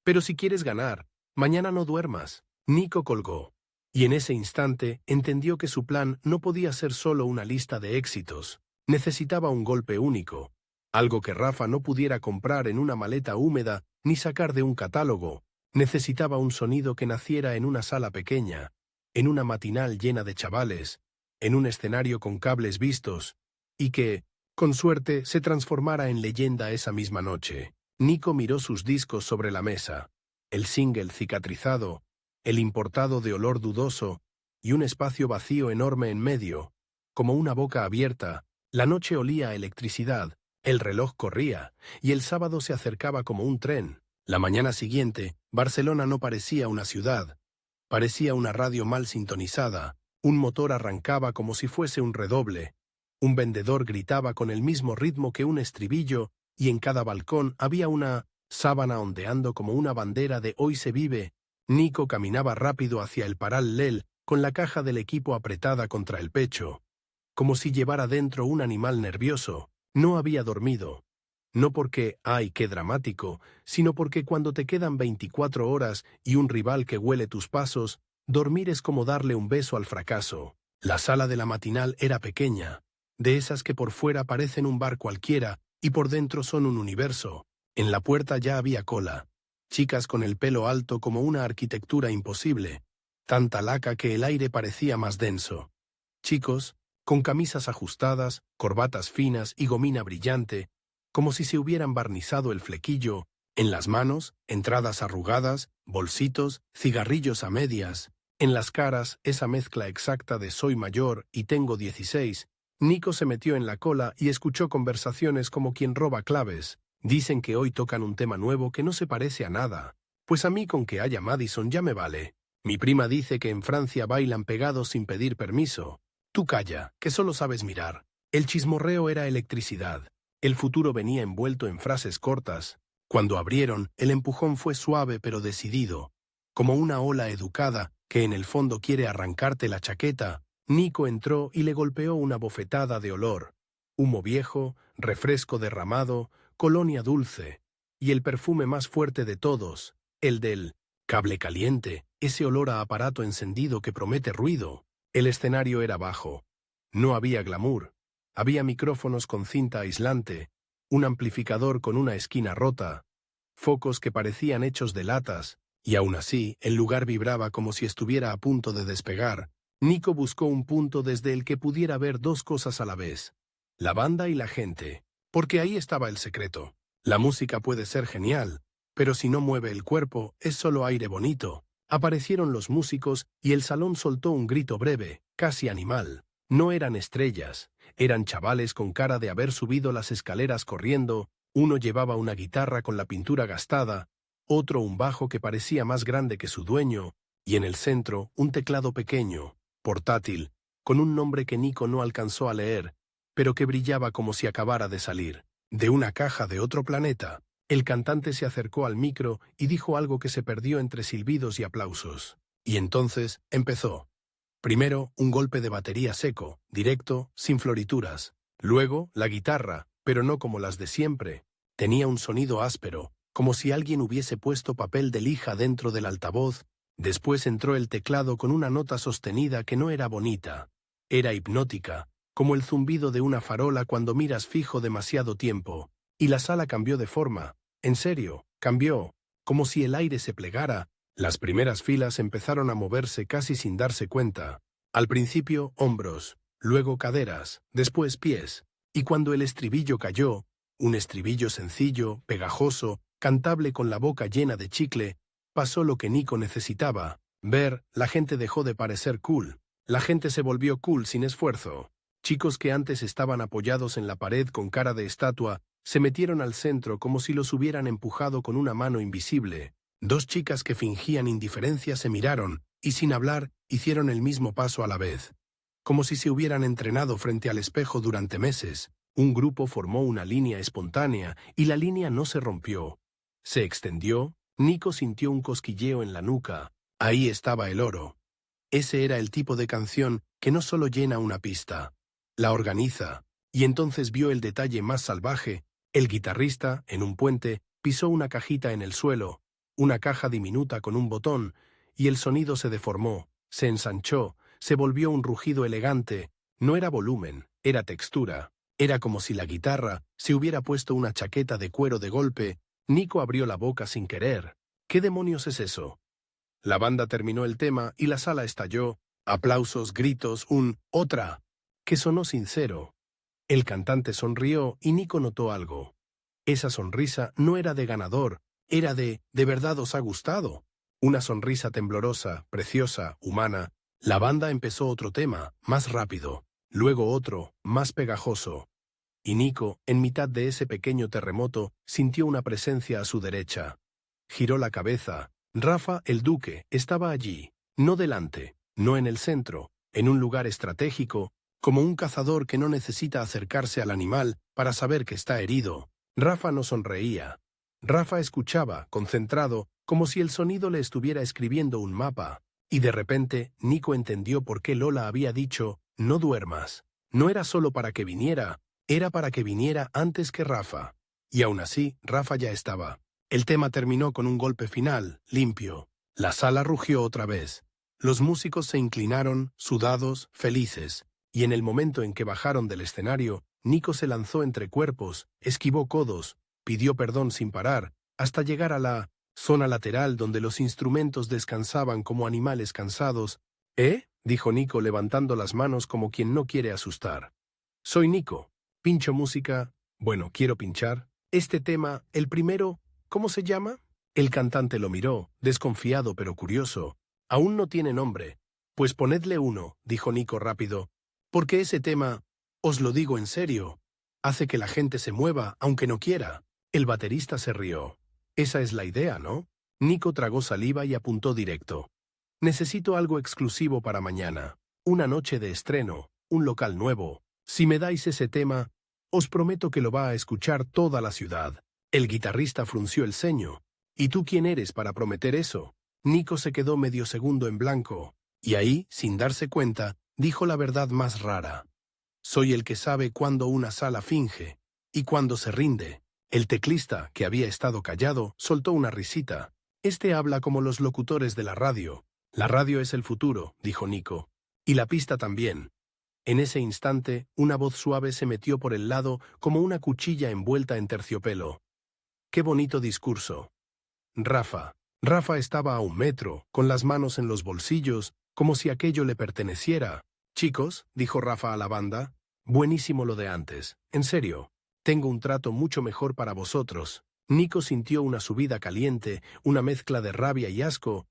Pero si quieres ganar, mañana no duermas. Nico colgó. Y en ese instante entendió que su plan no podía ser solo una lista de éxitos. Necesitaba un golpe único. Algo que Rafa no pudiera comprar en una maleta húmeda ni sacar de un catálogo. Necesitaba un sonido que naciera en una sala pequeña, en una matinal llena de chavales, en un escenario con cables vistos, y que, con suerte, se transformara en leyenda esa misma noche. Nico miró sus discos sobre la mesa, el single cicatrizado, el importado de olor dudoso, y un espacio vacío enorme en medio, como una boca abierta. La noche olía a electricidad, el reloj corría, y el sábado se acercaba como un tren. La mañana siguiente, Barcelona no parecía una ciudad, parecía una radio mal sintonizada. Un motor arrancaba como si fuese un redoble, un vendedor gritaba con el mismo ritmo que un estribillo, y en cada balcón había una sábana ondeando como una bandera de Hoy se vive. Nico caminaba rápido hacia el Paral Lel, con la caja del equipo apretada contra el pecho, como si llevara dentro un animal nervioso. No había dormido. No porque, ¡ay, qué dramático!, sino porque cuando te quedan 24 horas y un rival que huele tus pasos, dormir es como darle un beso al fracaso. La sala de la matinal era pequeña, de esas que por fuera parecen un bar cualquiera y por dentro son un universo. En la puerta ya había cola. Chicas con el pelo alto como una arquitectura imposible, tanta laca que el aire parecía más denso. Chicos, con camisas ajustadas, corbatas finas y gomina brillante, como si se hubieran barnizado el flequillo. En las manos, entradas arrugadas, bolsitos, cigarrillos a medias. En las caras, esa mezcla exacta de soy mayor y tengo 16. Nico se metió en la cola y escuchó conversaciones como quien roba claves. Dicen que hoy tocan un tema nuevo que no se parece a nada. Pues a mí con que haya Madison ya me vale. Mi prima dice que en Francia bailan pegados sin pedir permiso. Tú calla, que solo sabes mirar. El chismorreo era electricidad. El futuro venía envuelto en frases cortas. Cuando abrieron, el empujón fue suave pero decidido, como una ola educada que en el fondo quiere arrancarte la chaqueta. Nico entró y le golpeó una bofetada de olor. Humo viejo, refresco derramado, colonia dulce, y el perfume más fuerte de todos, el del cable caliente, ese olor a aparato encendido que promete ruido. El escenario era bajo. No había glamour. Había micrófonos con cinta aislante, un amplificador con una esquina rota, focos que parecían hechos de latas, y aún así el lugar vibraba como si estuviera a punto de despegar. Nico buscó un punto desde el que pudiera ver dos cosas a la vez: la banda y la gente, porque ahí estaba el secreto. La música puede ser genial, pero si no mueve el cuerpo, es solo aire bonito. Aparecieron los músicos y el salón soltó un grito breve, casi animal. No eran estrellas, eran chavales con cara de haber subido las escaleras corriendo. Uno llevaba una guitarra con la pintura gastada, otro un bajo que parecía más grande que su dueño, y en el centro un teclado pequeño, portátil, con un nombre que Nico no alcanzó a leer, pero que brillaba como si acabara de salir de una caja de otro planeta. El cantante se acercó al micro y dijo algo que se perdió entre silbidos y aplausos. Y entonces empezó. Primero, un golpe de batería seco, directo, sin florituras. Luego, la guitarra, pero no como las de siempre. Tenía un sonido áspero, como si alguien hubiese puesto papel de lija dentro del altavoz. Después entró el teclado con una nota sostenida que no era bonita. Era hipnótica, como el zumbido de una farola cuando miras fijo demasiado tiempo. Y la sala cambió de forma. En serio, cambió, como si el aire se plegara. Las primeras filas empezaron a moverse casi sin darse cuenta. Al principio, hombros, luego caderas, después pies. Y cuando el estribillo cayó, un estribillo sencillo, pegajoso, cantable con la boca llena de chicle, pasó lo que Nico necesitaba. Ver, la gente dejó de parecer cool. La gente se volvió cool sin esfuerzo. Chicos que antes estaban apoyados en la pared con cara de estatua, se metieron al centro como si los hubieran empujado con una mano invisible. Dos chicas que fingían indiferencia se miraron, y sin hablar, hicieron el mismo paso a la vez. Como si se hubieran entrenado frente al espejo durante meses. Un grupo formó una línea espontánea, y la línea no se rompió. Se extendió. Nico sintió un cosquilleo en la nuca. Ahí estaba el oro. Ese era el tipo de canción que no solo llena una pista, la organiza. Y entonces vio el detalle más salvaje. El guitarrista, en un puente, pisó una cajita en el suelo, una caja diminuta con un botón, y el sonido se deformó, se ensanchó, se volvió un rugido elegante. No era volumen, era textura. Era como si la guitarra se hubiera puesto una chaqueta de cuero de golpe. Nico abrió la boca sin querer. ¿Qué demonios es eso? La banda terminó el tema y la sala estalló. Aplausos, gritos, otra, que sonó sincero. El cantante sonrió y Nico notó algo. Esa sonrisa no era de ganador, era ¿de verdad os ha gustado? Una sonrisa temblorosa, preciosa, humana. La banda empezó otro tema, más rápido, luego otro, más pegajoso. Y Nico, en mitad de ese pequeño terremoto, sintió una presencia a su derecha. Giró la cabeza. Rafa, el duque, estaba allí, no delante, no en el centro, en un lugar estratégico, como un cazador que no necesita acercarse al animal para saber que está herido. Rafa no sonreía. Rafa escuchaba, concentrado, como si el sonido le estuviera escribiendo un mapa. Y de repente, Nico entendió por qué Lola había dicho, no duermas. No era solo para que viniera, era para que viniera antes que Rafa. Y aún así, Rafa ya estaba. El tema terminó con un golpe final, limpio. La sala rugió otra vez. Los músicos se inclinaron, sudados, felices. Y en el momento en que bajaron del escenario, Nico se lanzó entre cuerpos, esquivó codos, pidió perdón sin parar, hasta llegar a la zona lateral donde los instrumentos descansaban como animales cansados. ¿Eh? Dijo Nico levantando las manos como quien no quiere asustar. Soy Nico. Pincho música. Bueno, quiero pinchar. Este tema, el primero, ¿cómo se llama? El cantante lo miró, desconfiado pero curioso. Aún no tiene nombre. Pues ponedle uno, dijo Nico rápido. Porque ese tema, os lo digo en serio, hace que la gente se mueva, aunque no quiera. El baterista se rió. Esa es la idea, ¿no? Nico tragó saliva y apuntó directo. Necesito algo exclusivo para mañana. Una noche de estreno, un local nuevo. Si me dais ese tema, os prometo que lo va a escuchar toda la ciudad. El guitarrista frunció el ceño. ¿Y tú quién eres para prometer eso? Nico se quedó medio segundo en blanco. Y ahí, sin darse cuenta, dijo la verdad más rara. Soy el que sabe cuándo una sala finge y cuándo se rinde. El teclista, que había estado callado, soltó una risita. Este habla como los locutores de la radio. La radio es el futuro, dijo Nico. Y la pista también. En ese instante, una voz suave se metió por el lado como una cuchilla envuelta en terciopelo. ¡Qué bonito discurso! Rafa. Rafa estaba a 1 metro, con las manos en los bolsillos, como si aquello le perteneciera. Chicos, dijo Rafa a la banda, buenísimo lo de antes. En serio, tengo un trato mucho mejor para vosotros. Nico sintió una subida caliente, una mezcla de rabia y asco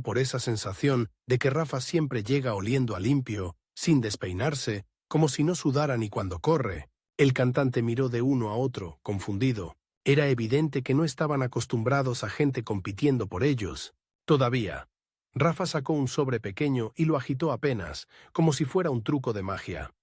por esa sensación de que Rafa siempre llega oliendo a limpio, sin despeinarse, como si no sudara ni cuando corre. El cantante miró de uno a otro, confundido. Era evidente que no estaban acostumbrados a gente compitiendo por ellos. Todavía. Rafa sacó un sobre pequeño y lo agitó apenas, como si fuera un truco de magia.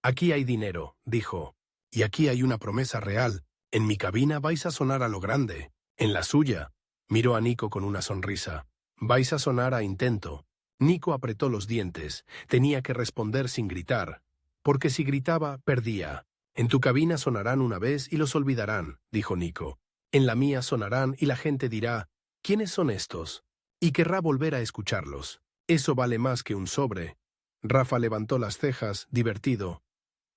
Aquí hay dinero, dijo. Y aquí hay una promesa real. En mi cabina vais a sonar a lo grande. En la suya. Miró a Nico con una sonrisa. Vais a sonar a intento. Nico apretó los dientes. Tenía que responder sin gritar. Porque si gritaba, perdía. En tu cabina sonarán una vez y los olvidarán, dijo Nico. En la mía sonarán y la gente dirá, ¿quiénes son estos? Y querrá volver a escucharlos. Eso vale más que un sobre. Rafa levantó las cejas, divertido.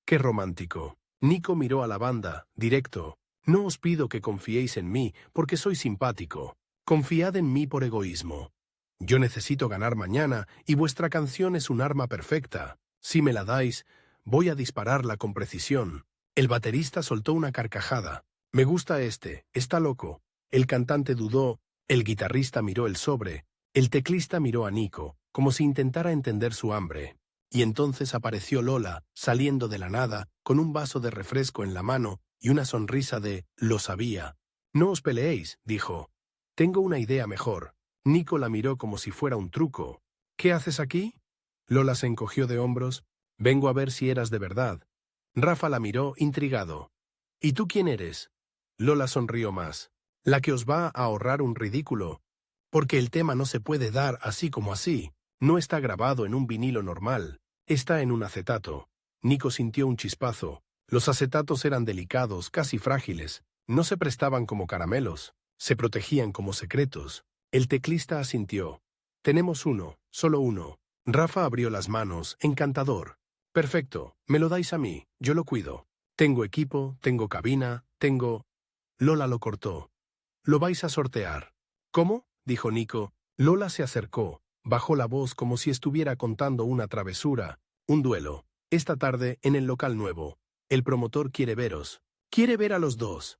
¡Qué romántico! Nico miró a la banda, directo. No os pido que confiéis en mí, porque soy simpático. Confiad en mí por egoísmo. Yo necesito ganar mañana, y vuestra canción es un arma perfecta. Si me la dais, voy a dispararla con precisión. El baterista soltó una carcajada. Me gusta está loco. El cantante dudó, el guitarrista miró el sobre, el teclista miró a Nico, como si intentara entender su hambre. Y entonces apareció Lola, saliendo de la nada, con un vaso de refresco en la mano y una sonrisa de «lo sabía». «No os peleéis», dijo. «Tengo una idea mejor». Nico la miró como si fuera un truco. «¿Qué haces aquí?» Lola se encogió de hombros. «Vengo a ver si eras de verdad». Rafa la miró, intrigado. «¿Y tú quién eres?» Lola sonrió más. «La que os va a ahorrar un ridículo. Porque el tema no se puede dar así como así. No está grabado en un vinilo normal. Está en un acetato». Nico sintió un chispazo. Los acetatos eran delicados, casi frágiles. No se prestaban como caramelos. Se protegían como secretos. El teclista asintió. «Tenemos uno, solo uno». Rafa abrió las manos, encantador. «Perfecto, me lo dais a mí, yo lo cuido. Tengo equipo, tengo cabina, tengo...» Lola lo cortó. «Lo vais a sortear». «¿Cómo?», dijo Nico. Lola se acercó, bajó la voz como si estuviera contando una travesura. «Un duelo. Esta tarde en el local nuevo. El promotor quiere veros. Quiere ver a los dos.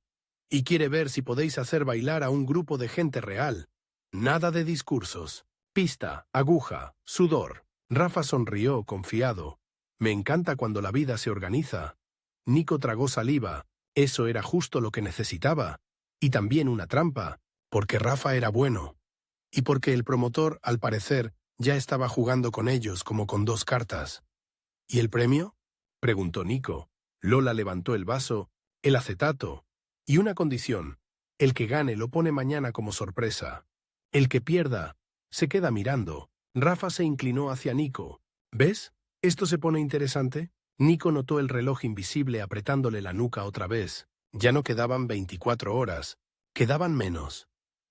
Y quiere ver si podéis hacer bailar a un grupo de gente real. Nada de discursos. Pista, aguja, sudor». Rafa sonrió, confiado. «Me encanta cuando la vida se organiza». Nico tragó saliva. Eso era justo lo que necesitaba. Y también una trampa, porque Rafa era bueno. Y porque el promotor, al parecer, ya estaba jugando con ellos como con 2 cartas. «¿Y el premio?», preguntó Nico. Lola levantó el vaso, el acetato. «Y una condición. El que gane lo pone mañana como sorpresa. El que pierda se queda mirando». Rafa se inclinó hacia Nico. «¿Ves? ¿Esto se pone interesante?». Nico notó el reloj invisible apretándole la nuca otra vez. Ya no quedaban 24 horas. Quedaban menos.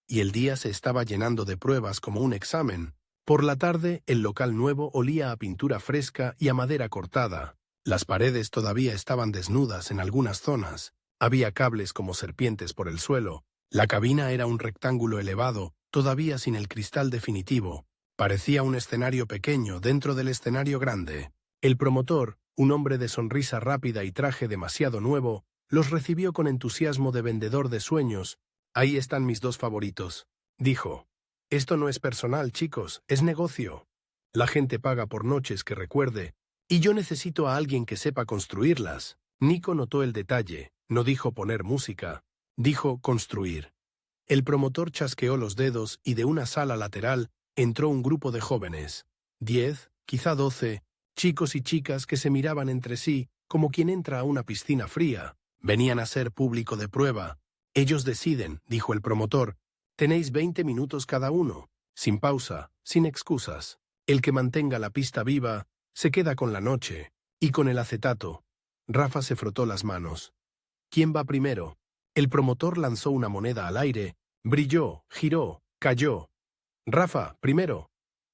Y el día se estaba llenando de pruebas como un examen. Por la tarde, el local nuevo olía a pintura fresca y a madera cortada. Las paredes todavía estaban desnudas en algunas zonas. Había cables como serpientes por el suelo. La cabina era un rectángulo elevado, todavía sin el cristal definitivo. Parecía un escenario pequeño dentro del escenario grande. El promotor, un hombre de sonrisa rápida y traje demasiado nuevo, los recibió con entusiasmo de vendedor de sueños. «Ahí están mis 2 favoritos», dijo. «Esto no es personal, chicos, es negocio. La gente paga por noches que recuerde, y yo necesito a alguien que sepa construirlas». Nico notó el detalle, no dijo poner música, dijo construir. El promotor chasqueó los dedos y de una sala lateral entró un grupo de jóvenes. 10, quizá 12, chicos y chicas que se miraban entre sí como quien entra a una piscina fría. Venían a ser público de prueba. «Ellos deciden», dijo el promotor. «Tenéis 20 minutos cada uno, sin pausa, sin excusas. El que mantenga la pista viva se queda con la noche y con el acetato». Rafa se frotó las manos. «¿Quién va primero?». El promotor lanzó una moneda al aire, brilló, giró, cayó. «Rafa, primero».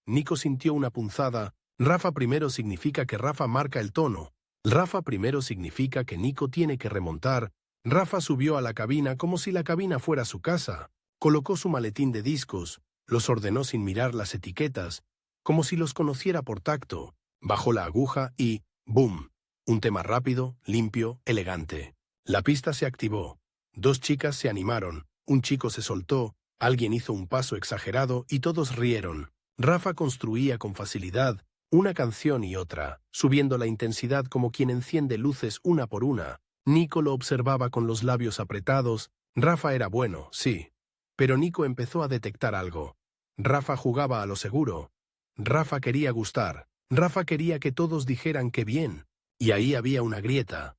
Nico sintió una punzada. Rafa primero significa que Rafa marca el tono. Rafa primero significa que Nico tiene que remontar. Rafa subió a la cabina como si la cabina fuera su casa, colocó su maletín de discos, los ordenó sin mirar las etiquetas, como si los conociera por tacto, bajó la aguja y ¡boom! Un tema rápido, limpio, elegante. La pista se activó. Dos chicas se animaron, un chico se soltó, alguien hizo un paso exagerado y todos rieron. Rafa construía con facilidad una canción y otra, subiendo la intensidad como quien enciende luces una por una. Nico lo observaba con los labios apretados. Rafa era bueno, sí. Pero Nico empezó a detectar algo. Rafa jugaba a lo seguro. Rafa quería gustar. Rafa quería que todos dijeran qué bien. Y ahí había una grieta.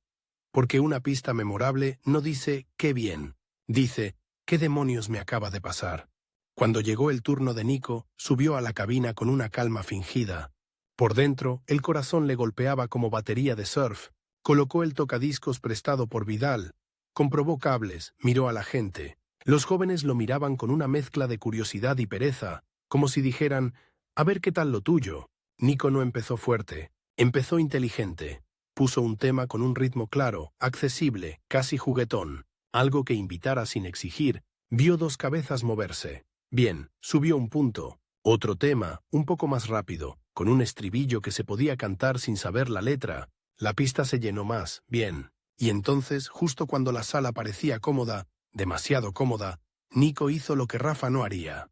Porque una pista memorable no dice qué bien. Dice, ¿qué demonios me acaba de pasar? Cuando llegó el turno de Nico, subió a la cabina con una calma fingida. Por dentro, el corazón le golpeaba como batería de surf. Colocó el tocadiscos prestado por Vidal. Comprobó cables, miró a la gente. Los jóvenes lo miraban con una mezcla de curiosidad y pereza, como si dijeran, a ver qué tal lo tuyo. Nico no empezó fuerte, empezó inteligente. Puso un tema con un ritmo claro, accesible, casi juguetón, algo que invitara sin exigir. Vio dos cabezas moverse. Bien, subió un punto. Otro tema, un poco más rápido, con un estribillo que se podía cantar sin saber la letra. La pista se llenó más, bien. Y entonces, justo cuando la sala parecía cómoda, demasiado cómoda, Nico hizo lo que Rafa no haría.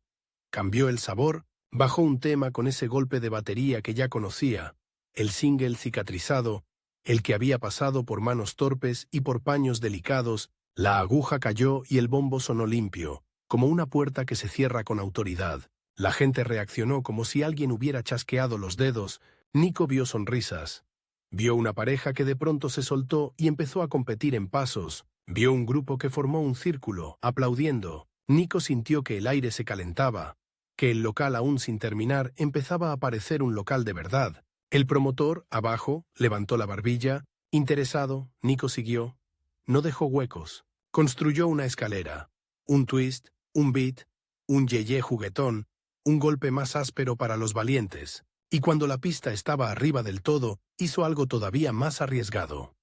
Cambió el sabor, bajó un tema con ese golpe de batería que ya conocía, el single cicatrizado, el que había pasado por manos torpes y por paños delicados. La aguja cayó y el bombo sonó limpio, como una puerta que se cierra con autoridad. La gente reaccionó como si alguien hubiera chasqueado los dedos. Nico vio sonrisas. Vio una pareja que de pronto se soltó y empezó a competir en pasos. Vio un grupo que formó un círculo, aplaudiendo. Nico sintió que el aire se calentaba, que el local aún sin terminar empezaba a parecer un local de verdad. El promotor, abajo, levantó la barbilla. Interesado, Nico siguió. No dejó huecos. Construyó una escalera. Un twist, un beat, un yeye juguetón, un golpe más áspero para los valientes. Y cuando la pista estaba arriba del todo, hizo algo todavía más arriesgado.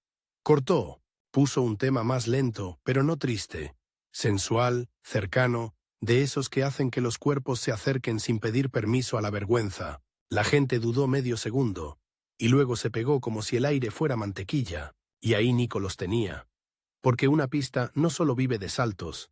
Cortó. Puso un tema más lento, pero no triste. Sensual, cercano, de esos que hacen que los cuerpos se acerquen sin pedir permiso a la vergüenza. La gente dudó medio segundo, y luego se pegó como si el aire fuera mantequilla, y ahí Nico los tenía. Porque una pista no solo vive de saltos,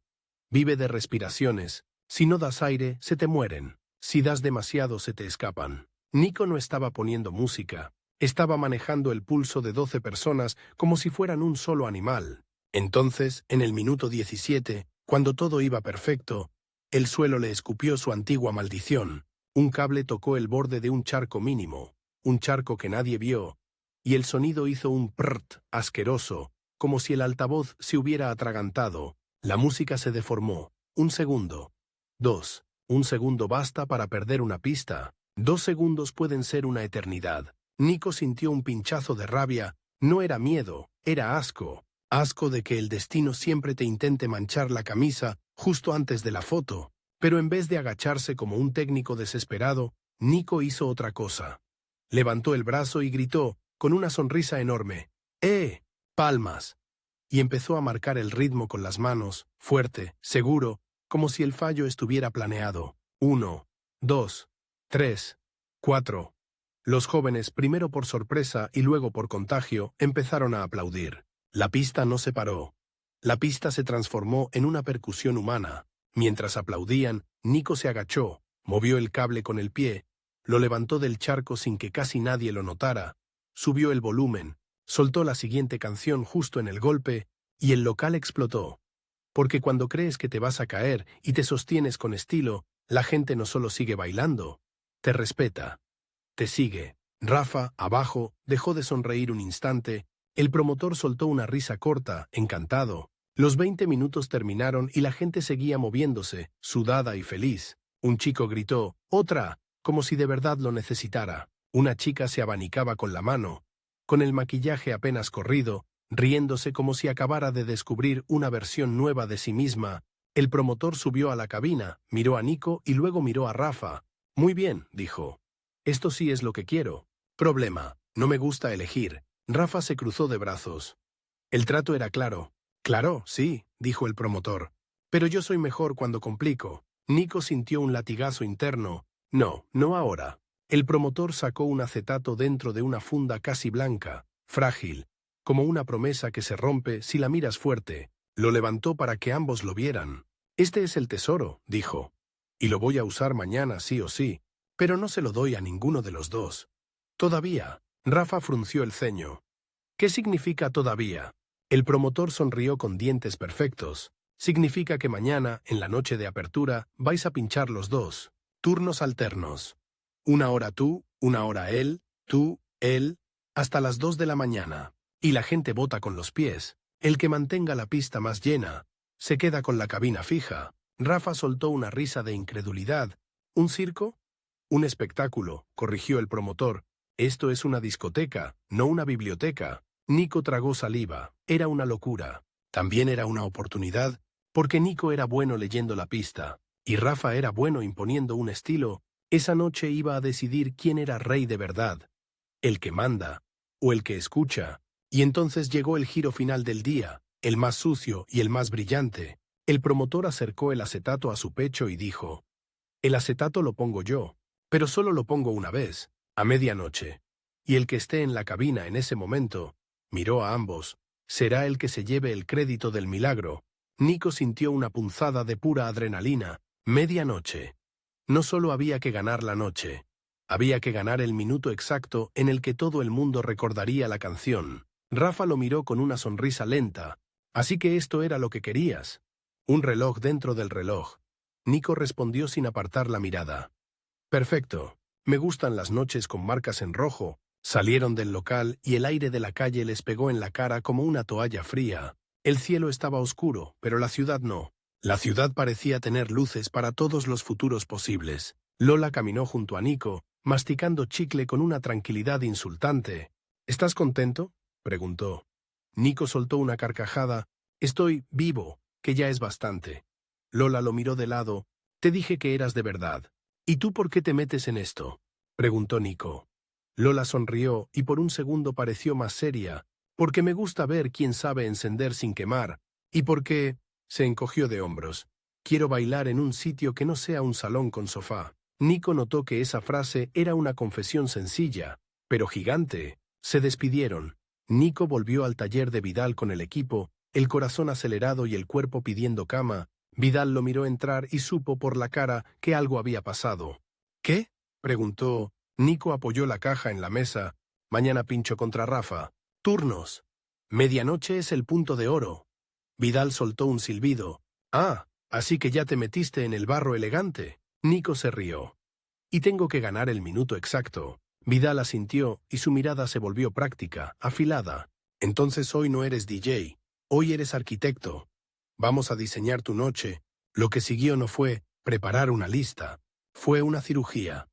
vive de respiraciones. Si no das aire, se te mueren. Si das demasiado, se te escapan. Nico no estaba poniendo música, estaba manejando el pulso de 12 personas como si fueran un solo animal. Entonces, en el minuto 17, cuando todo iba perfecto, el suelo le escupió su antigua maldición. Un cable tocó el borde de un charco mínimo, un charco que nadie vio, y el sonido hizo un prrt asqueroso, como si el altavoz se hubiera atragantado. La música se deformó. Un segundo. 2. Un segundo basta para perder una pista. 2 segundos pueden ser una eternidad. Nico sintió un pinchazo de rabia. No era miedo, era asco. Asco de que el destino siempre te intente manchar la camisa justo antes de la foto. Pero en vez de agacharse como un técnico desesperado, Nico hizo otra cosa. Levantó el brazo y gritó, con una sonrisa enorme, ¡Eh! ¡Palmas! Y empezó a marcar el ritmo con las manos, fuerte, seguro, como si el fallo estuviera planeado. 1, 2, 3, 4. Los jóvenes, primero por sorpresa y luego por contagio, empezaron a aplaudir. La pista no se paró. La pista se transformó en una percusión humana. Mientras aplaudían, Nico se agachó, movió el cable con el pie, lo levantó del charco sin que casi nadie lo notara, subió el volumen, soltó la siguiente canción justo en el golpe, y el local explotó. Porque cuando crees que te vas a caer y te sostienes con estilo, la gente no solo sigue bailando, te respeta, te sigue. Rafa, abajo, dejó de sonreír un instante, el promotor soltó una risa corta, encantado. Los 20 minutos terminaron y la gente seguía moviéndose, sudada y feliz. Un chico gritó, ¡otra!, como si de verdad lo necesitara. Una chica se abanicaba con la mano, con el maquillaje apenas corrido, riéndose como si acabara de descubrir una versión nueva de sí misma. El promotor subió a la cabina, miró a Nico y luego miró a Rafa. Muy bien, dijo. Esto sí es lo que quiero. Problema, no me gusta elegir. Rafa se cruzó de brazos. El trato era claro. Claro, sí, dijo el promotor. Pero yo soy mejor cuando complico. Nico sintió un latigazo interno. No, no ahora. El promotor sacó un acetato dentro de una funda casi blanca, frágil, como una promesa que se rompe si la miras fuerte. Lo levantó para que ambos lo vieran. Este es el tesoro, dijo. Y lo voy a usar mañana sí o sí, pero no se lo doy a ninguno de los dos. Todavía. Rafa frunció el ceño. ¿Qué significa todavía? El promotor sonrió con dientes perfectos. Significa que mañana, en la noche de apertura, vais a pinchar los dos. Turnos alternos. Una hora tú, una hora él, tú, él, hasta las 2 de la mañana. Y la gente vota con los pies. El que mantenga la pista más llena, se queda con la cabina fija. Rafa soltó una risa de incredulidad. ¿Un circo? Un espectáculo, corrigió el promotor. Esto es una discoteca, no una biblioteca. Nico tragó saliva. Era una locura. También era una oportunidad, porque Nico era bueno leyendo la pista, y Rafa era bueno imponiendo un estilo. Esa noche iba a decidir quién era rey de verdad, el que manda, o el que escucha. Y entonces llegó el giro final del día, el más sucio y el más brillante. El promotor acercó el acetato a su pecho y dijo: «El acetato lo pongo yo, pero solo lo pongo una vez, a medianoche. Y el que esté en la cabina en ese momento», miró a ambos, «será el que se lleve el crédito del milagro». Nico sintió una punzada de pura adrenalina. Medianoche. No solo había que ganar la noche, había que ganar el minuto exacto en el que todo el mundo recordaría la canción. Rafa lo miró con una sonrisa lenta. «Así que esto era lo que querías». Un reloj dentro del reloj. Nico respondió sin apartar la mirada. «Perfecto. Me gustan las noches con marcas en rojo». Salieron del local y el aire de la calle les pegó en la cara como una toalla fría. El cielo estaba oscuro, pero la ciudad no. La ciudad parecía tener luces para todos los futuros posibles. Lola caminó junto a Nico, masticando chicle con una tranquilidad insultante. «¿Estás contento?», preguntó. Nico soltó una carcajada. «Estoy vivo, que ya es bastante». Lola lo miró de lado. «Te dije que eras de verdad». «¿Y tú por qué te metes en esto?», preguntó Nico. Lola sonrió y por un segundo pareció más seria. «Porque me gusta ver quién sabe encender sin quemar, y porque…» se encogió de hombros. «Quiero bailar en un sitio que no sea un salón con sofá». Nico notó que esa frase era una confesión sencilla, pero gigante. Se despidieron. Nico volvió al taller de Vidal con el equipo, el corazón acelerado y el cuerpo pidiendo cama. Vidal lo miró entrar y supo por la cara que algo había pasado. «¿Qué?», preguntó. Nico apoyó la caja en la mesa. «Mañana pincho contra Rafa. Turnos. Medianoche es el punto de oro». Vidal soltó un silbido. «Ah, así que ya te metiste en el barro elegante». Nico se rió. «Y tengo que ganar el minuto exacto». Vidal asintió y su mirada se volvió práctica, afilada. «Entonces hoy no eres DJ, hoy eres arquitecto. Vamos a diseñar tu noche». Lo que siguió no fue preparar una lista, fue una cirugía.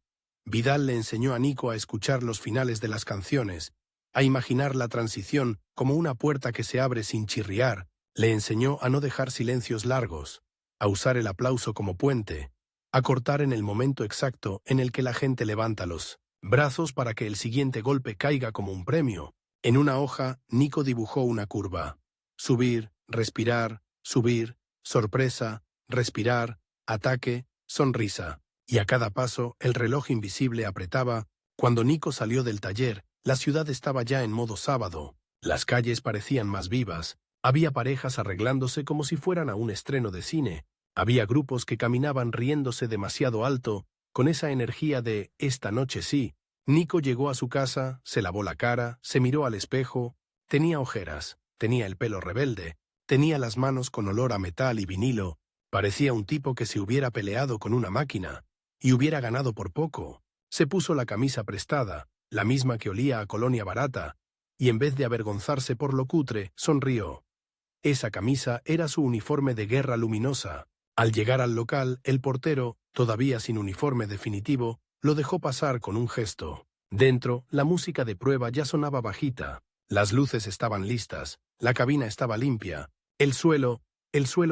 Vidal le enseñó a Nico a escuchar los finales de las canciones, a imaginar la transición como una puerta que se abre sin chirriar. Le enseñó a no dejar silencios largos, a usar el aplauso como puente, a cortar en el momento exacto en el que la gente levanta los brazos para que el siguiente golpe caiga como un premio. En una hoja, Nico dibujó una curva. Subir, respirar, subir, sorpresa, respirar, ataque, sonrisa. Y a cada paso, el reloj invisible apretaba. Cuando Nico salió del taller, la ciudad estaba ya en modo sábado. Las calles parecían más vivas. Había parejas arreglándose como si fueran a un estreno de cine. Había grupos que caminaban riéndose demasiado alto, con esa energía de «esta noche sí». Nico llegó a su casa, se lavó la cara, se miró al espejo. Tenía ojeras, tenía el pelo rebelde, tenía las manos con olor a metal y vinilo. Parecía un tipo que se hubiera peleado con una máquina y hubiera ganado por poco. Se puso la camisa prestada, la misma que olía a colonia barata, y en vez de avergonzarse por lo cutre, sonrió. Esa camisa era su uniforme de guerra luminosa. Al llegar al local, el portero, todavía sin uniforme definitivo, lo dejó pasar con un gesto. Dentro, la música de prueba ya sonaba bajita. Las luces estaban listas, la cabina estaba limpia. El suelo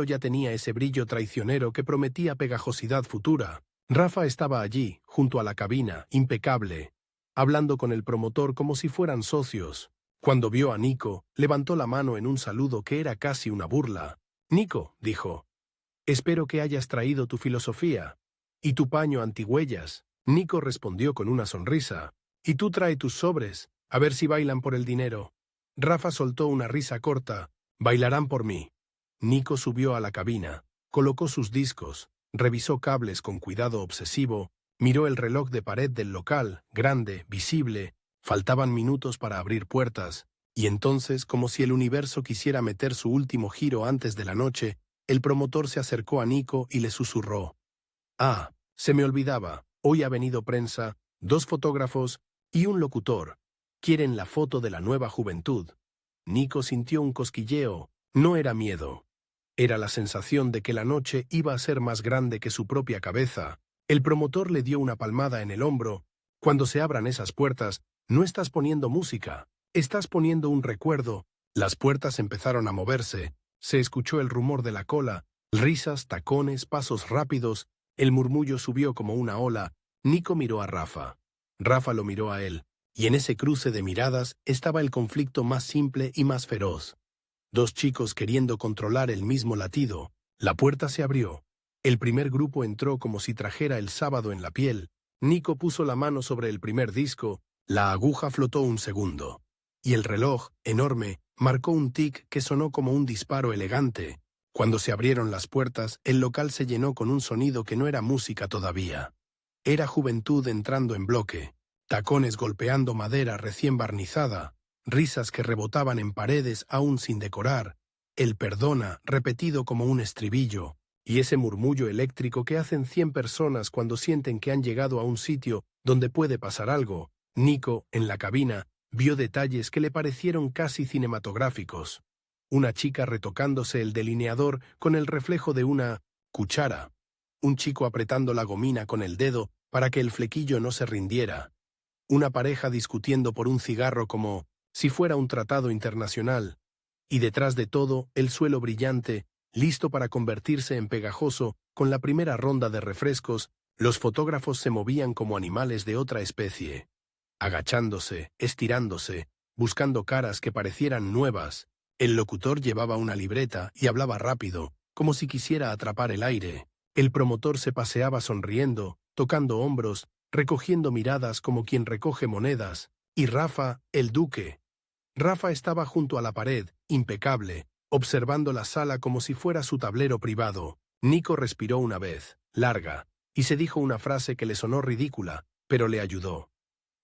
ya tenía ese brillo traicionero que prometía pegajosidad futura. Rafa estaba allí, junto a la cabina, impecable, hablando con el promotor como si fueran socios. Cuando vio a Nico, levantó la mano en un saludo que era casi una burla. «Nico», dijo, «espero que hayas traído tu filosofía. ¿Y tu paño antihuellas?» Nico respondió con una sonrisa. «Y tú trae tus sobres, a ver si bailan por el dinero». Rafa soltó una risa corta. «Bailarán por mí». Nico subió a la cabina, colocó sus discos, revisó cables con cuidado obsesivo, miró el reloj de pared del local, grande, visible. Faltaban minutos para abrir puertas, y entonces, como si el universo quisiera meter su último giro antes de la noche, el promotor se acercó a Nico y le susurró. «Ah, se me olvidaba, hoy ha venido prensa, 2 fotógrafos y un locutor. Quieren la foto de la nueva juventud». Nico sintió un cosquilleo. No era miedo. Era la sensación de que la noche iba a ser más grande que su propia cabeza. El promotor le dio una palmada en el hombro. «Cuando se abran esas puertas, no estás poniendo música, estás poniendo un recuerdo». Las puertas empezaron a moverse. Se escuchó el rumor de la cola, risas, tacones, pasos rápidos. El murmullo subió como una ola. Nico miró a Rafa. Rafa lo miró a él, y en ese cruce de miradas estaba el conflicto más simple y más feroz. 2 chicos queriendo controlar el mismo latido. La puerta se abrió. El primer grupo entró como si trajera el sábado en la piel. Nico puso la mano sobre el primer disco. La aguja flotó un segundo. Y el reloj, enorme, marcó un tic que sonó como un disparo elegante. Cuando se abrieron las puertas, el local se llenó con un sonido que no era música todavía. Era juventud entrando en bloque, tacones golpeando madera recién barnizada, risas que rebotaban en paredes aún sin decorar, el perdona repetido como un estribillo, y ese murmullo eléctrico que hacen 100 personas cuando sienten que han llegado a un sitio donde puede pasar algo. Nico, en la cabina, vio detalles que le parecieron casi cinematográficos. Una chica retocándose el delineador con el reflejo de una cuchara. Un chico apretando la gomina con el dedo para que el flequillo no se rindiera. Una pareja discutiendo por un cigarro como si fuera un tratado internacional. Y detrás de todo, el suelo brillante, listo para convertirse en pegajoso, con la primera ronda de refrescos. Los fotógrafos se movían como animales de otra especie. Agachándose, estirándose, buscando caras que parecieran nuevas. El locutor llevaba una libreta y hablaba rápido, como si quisiera atrapar el aire. El promotor se paseaba sonriendo, tocando hombros, recogiendo miradas como quien recoge monedas. Y Rafa, el duque. Rafa estaba junto a la pared, impecable, observando la sala como si fuera su tablero privado. Nico respiró una vez, larga, y se dijo una frase que le sonó ridícula, pero le ayudó.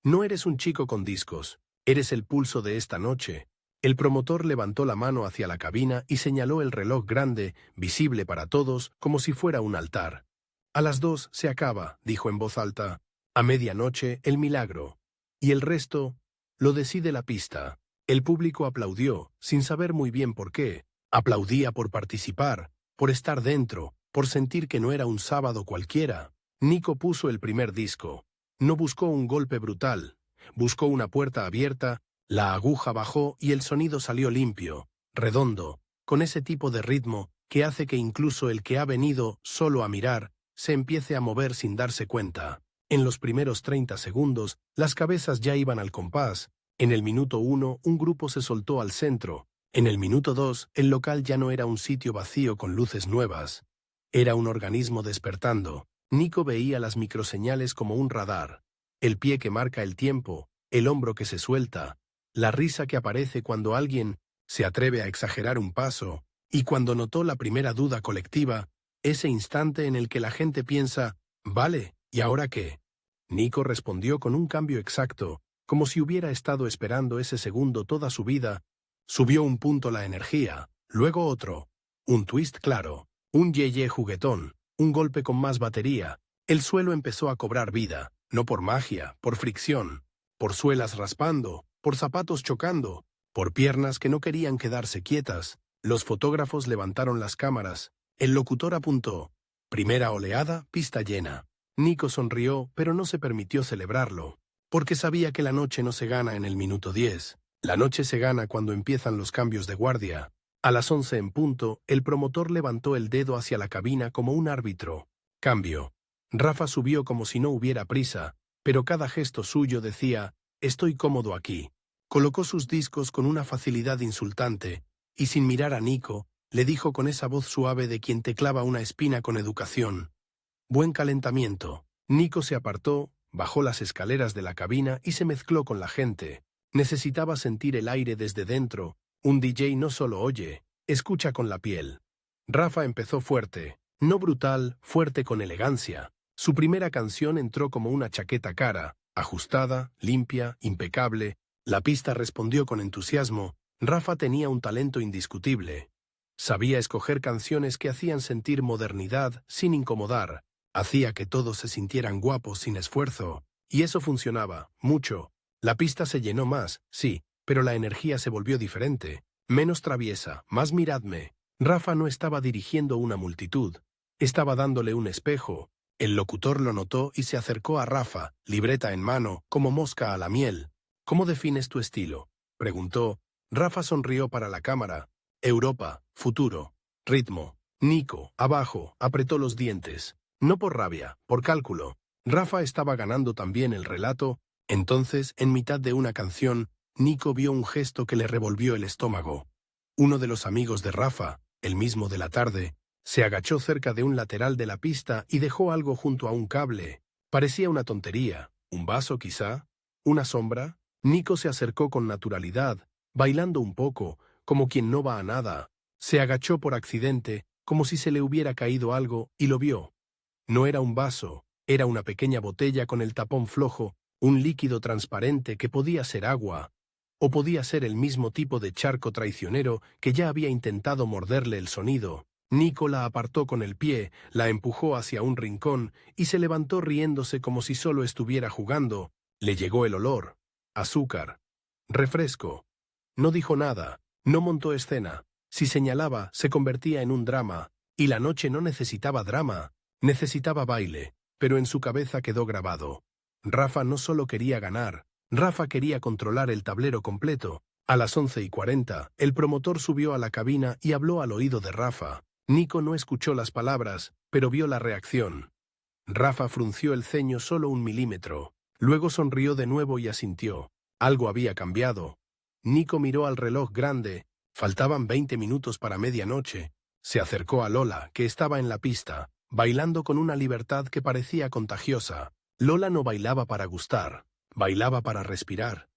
«No eres un chico con discos, eres el pulso de esta noche». El promotor levantó la mano hacia la cabina y señaló el reloj grande, visible para todos, como si fuera un altar. «A las 2 se acaba», dijo en voz alta. «A medianoche, el milagro. Y el resto lo decide la pista». El público aplaudió, sin saber muy bien por qué. Aplaudía por participar, por estar dentro, por sentir que no era un sábado cualquiera. Nico puso el primer disco. No buscó un golpe brutal. Buscó una puerta abierta. La aguja bajó y el sonido salió limpio, redondo, con ese tipo de ritmo que hace que incluso el que ha venido solo a mirar se empiece a mover sin darse cuenta. En los primeros 30 segundos, las cabezas ya iban al compás. En el minuto 1, un grupo se soltó al centro. En el minuto 2, el local ya no era un sitio vacío con luces nuevas. Era un organismo despertando. Nico veía las microseñales como un radar. El pie que marca el tiempo, el hombro que se suelta, la risa que aparece cuando alguien se atreve a exagerar un paso, y cuando notó la primera duda colectiva, ese instante en el que la gente piensa, «Vale, ¿y ahora qué?». Nico respondió con un cambio exacto, como si hubiera estado esperando ese segundo toda su vida. Subió un punto la energía, luego otro, un twist claro, un yeye juguetón, un golpe con más batería. El suelo empezó a cobrar vida, no por magia, por fricción, por suelas raspando, por zapatos chocando, por piernas que no querían quedarse quietas. Los fotógrafos levantaron las cámaras. El locutor apuntó. Primera oleada, pista llena. Nico sonrió, pero no se permitió celebrarlo, porque sabía que la noche no se gana en el minuto 10. La noche se gana cuando empiezan los cambios de guardia. A las 11 en punto, el promotor levantó el dedo hacia la cabina como un árbitro. Cambio. Rafa subió como si no hubiera prisa, pero cada gesto suyo decía, «Estoy cómodo aquí». Colocó sus discos con una facilidad insultante, y sin mirar a Nico, le dijo con esa voz suave de quien te clava una espina con educación: «Buen calentamiento». Nico se apartó, bajó las escaleras de la cabina y se mezcló con la gente. Necesitaba sentir el aire desde dentro. Un DJ no solo oye, escucha con la piel. Rafa empezó fuerte, no brutal, fuerte con elegancia. Su primera canción entró como una chaqueta cara, ajustada, limpia, impecable. La pista respondió con entusiasmo. Rafa tenía un talento indiscutible. Sabía escoger canciones que hacían sentir modernidad sin incomodar. Hacía que todos se sintieran guapos sin esfuerzo. Y eso funcionaba, mucho. La pista se llenó más, sí, pero la energía se volvió diferente. Menos traviesa, más miradme. Rafa no estaba dirigiendo una multitud. Estaba dándole un espejo. El locutor lo notó y se acercó a Rafa, libreta en mano, como mosca a la miel. «¿Cómo defines tu estilo?», preguntó. Rafa sonrió para la cámara. «Europa, futuro, ritmo». Nico, abajo, apretó los dientes. No por rabia, por cálculo. Rafa estaba ganando también el relato. Entonces, en mitad de una canción, Nico vio un gesto que le revolvió el estómago. Uno de los amigos de Rafa, el mismo de la tarde, se agachó cerca de un lateral de la pista y dejó algo junto a un cable. Parecía una tontería. ¿Un vaso, quizá? ¿Una sombra? Nico se acercó con naturalidad, bailando un poco, como quien no va a nada. Se agachó por accidente, como si se le hubiera caído algo, y lo vio. No era un vaso, era una pequeña botella con el tapón flojo, un líquido transparente que podía ser agua, o podía ser el mismo tipo de charco traicionero que ya había intentado morderle el sonido. Nico la apartó con el pie, la empujó hacia un rincón y se levantó riéndose como si solo estuviera jugando. Le llegó el olor. Azúcar. Refresco. No dijo nada, no montó escena. Si señalaba, se convertía en un drama, y la noche no necesitaba drama, necesitaba baile, pero en su cabeza quedó grabado. Rafa no solo quería ganar, Rafa quería controlar el tablero completo. A las 11:40, el promotor subió a la cabina y habló al oído de Rafa. Nico no escuchó las palabras, pero vio la reacción. Rafa frunció el ceño solo 1 milímetro. Luego sonrió de nuevo y asintió. Algo había cambiado. Nico miró al reloj grande. Faltaban 20 minutos para medianoche. Se acercó a Lola, que estaba en la pista, bailando con una libertad que parecía contagiosa. Lola no bailaba para gustar, bailaba para respirar.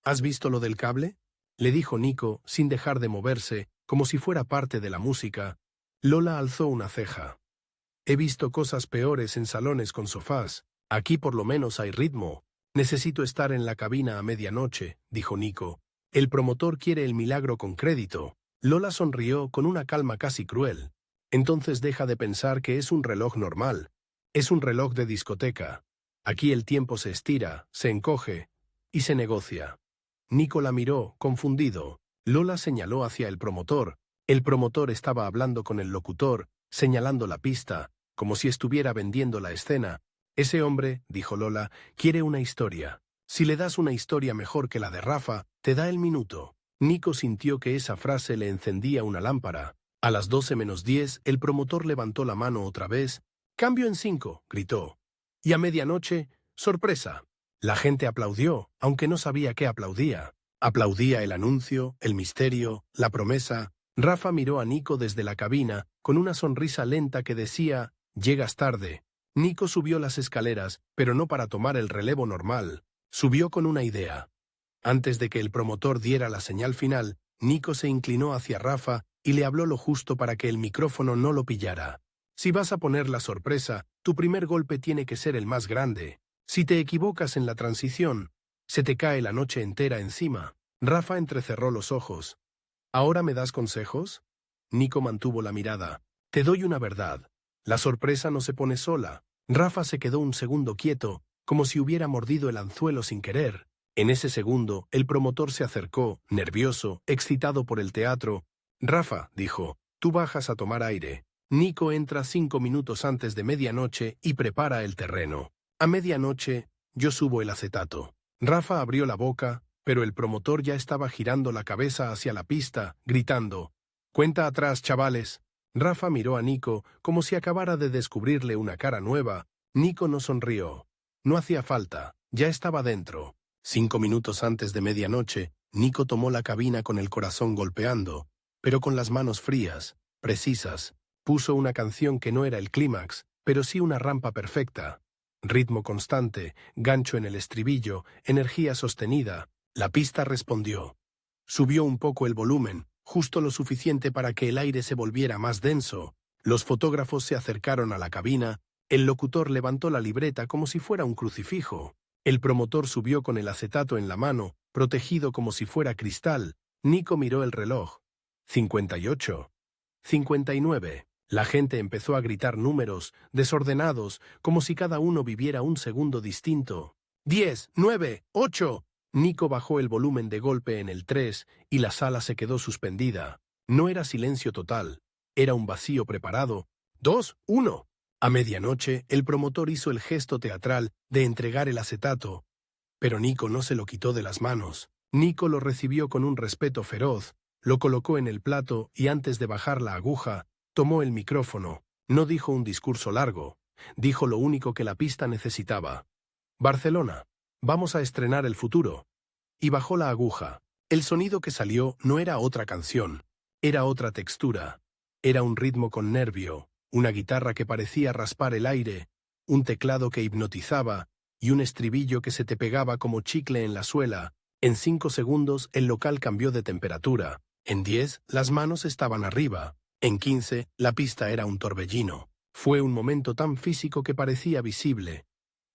¿Has visto lo del cable?, le dijo Nico, sin dejar de moverse, como si fuera parte de la música. Lola alzó una ceja. He visto cosas peores en salones con sofás. Aquí por lo menos hay ritmo. Necesito estar en la cabina a medianoche, dijo Nico. El promotor quiere el milagro con crédito. Lola sonrió con una calma casi cruel. Entonces deja de pensar que es un reloj normal. Es un reloj de discoteca. Aquí el tiempo se estira, se encoge y se negocia. Nico la miró, confundido. Lola señaló hacia el promotor. El promotor estaba hablando con el locutor, señalando la pista, como si estuviera vendiendo la escena. Ese hombre, dijo Lola, quiere una historia. Si le das una historia mejor que la de Rafa, te da el minuto. Nico sintió que esa frase le encendía una lámpara. A las 12:10, el promotor levantó la mano otra vez. «Cambio en 5», gritó. Y a medianoche, sorpresa. La gente aplaudió, aunque no sabía qué aplaudía. Aplaudía el anuncio, el misterio, la promesa. Rafa miró a Nico desde la cabina, con una sonrisa lenta que decía, «Llegas tarde». Nico subió las escaleras, pero no para tomar el relevo normal. Subió con una idea. Antes de que el promotor diera la señal final, Nico se inclinó hacia Rafa y le habló lo justo para que el micrófono no lo pillara. Si vas a poner la sorpresa, tu primer golpe tiene que ser el más grande. Si te equivocas en la transición, se te cae la noche entera encima. Rafa entrecerró los ojos. ¿Ahora me das consejos? Nico mantuvo la mirada. Te doy una verdad. La sorpresa no se pone sola. Rafa se quedó un segundo quieto, como si hubiera mordido el anzuelo sin querer. En ese segundo, el promotor se acercó, nervioso, excitado por el teatro. Rafa, dijo, tú bajas a tomar aire. Nico entra 5 minutos antes de medianoche y prepara el terreno. A medianoche, yo subo el acetato. Rafa abrió la boca, pero el promotor ya estaba girando la cabeza hacia la pista, gritando, «Cuenta atrás, chavales». Rafa miró a Nico como si acabara de descubrirle una cara nueva. Nico no sonrió. No hacía falta, ya estaba dentro. 5 minutos antes de medianoche, Nico tomó la cabina con el corazón golpeando, pero con las manos frías, precisas. Puso una canción que no era el clímax, pero sí una rampa perfecta. Ritmo constante, gancho en el estribillo, energía sostenida. La pista respondió. Subió un poco el volumen, justo lo suficiente para que el aire se volviera más denso. Los fotógrafos se acercaron a la cabina, el locutor levantó la libreta como si fuera un crucifijo. El promotor subió con el acetato en la mano, protegido como si fuera cristal. Nico miró el reloj. 58. 59. La gente empezó a gritar números, desordenados, como si cada uno viviera un segundo distinto. 10, 9, 8. Nico bajó el volumen de golpe en el 3 y la sala se quedó suspendida. No era silencio total, era un vacío preparado. 2, 1. A medianoche, el promotor hizo el gesto teatral de entregar el acetato, pero Nico no se lo quitó de las manos. Nico lo recibió con un respeto feroz, lo colocó en el plato y antes de bajar la aguja, tomó el micrófono. No dijo un discurso largo, dijo lo único que la pista necesitaba. Barcelona, vamos a estrenar el futuro. Y bajó la aguja. El sonido que salió no era otra canción, era otra textura. Era un ritmo con nervio, una guitarra que parecía raspar el aire, un teclado que hipnotizaba y un estribillo que se te pegaba como chicle en la suela. En 5 segundos el local cambió de temperatura. En 10, las manos estaban arriba. En 15, la pista era un torbellino. Fue un momento tan físico que parecía visible.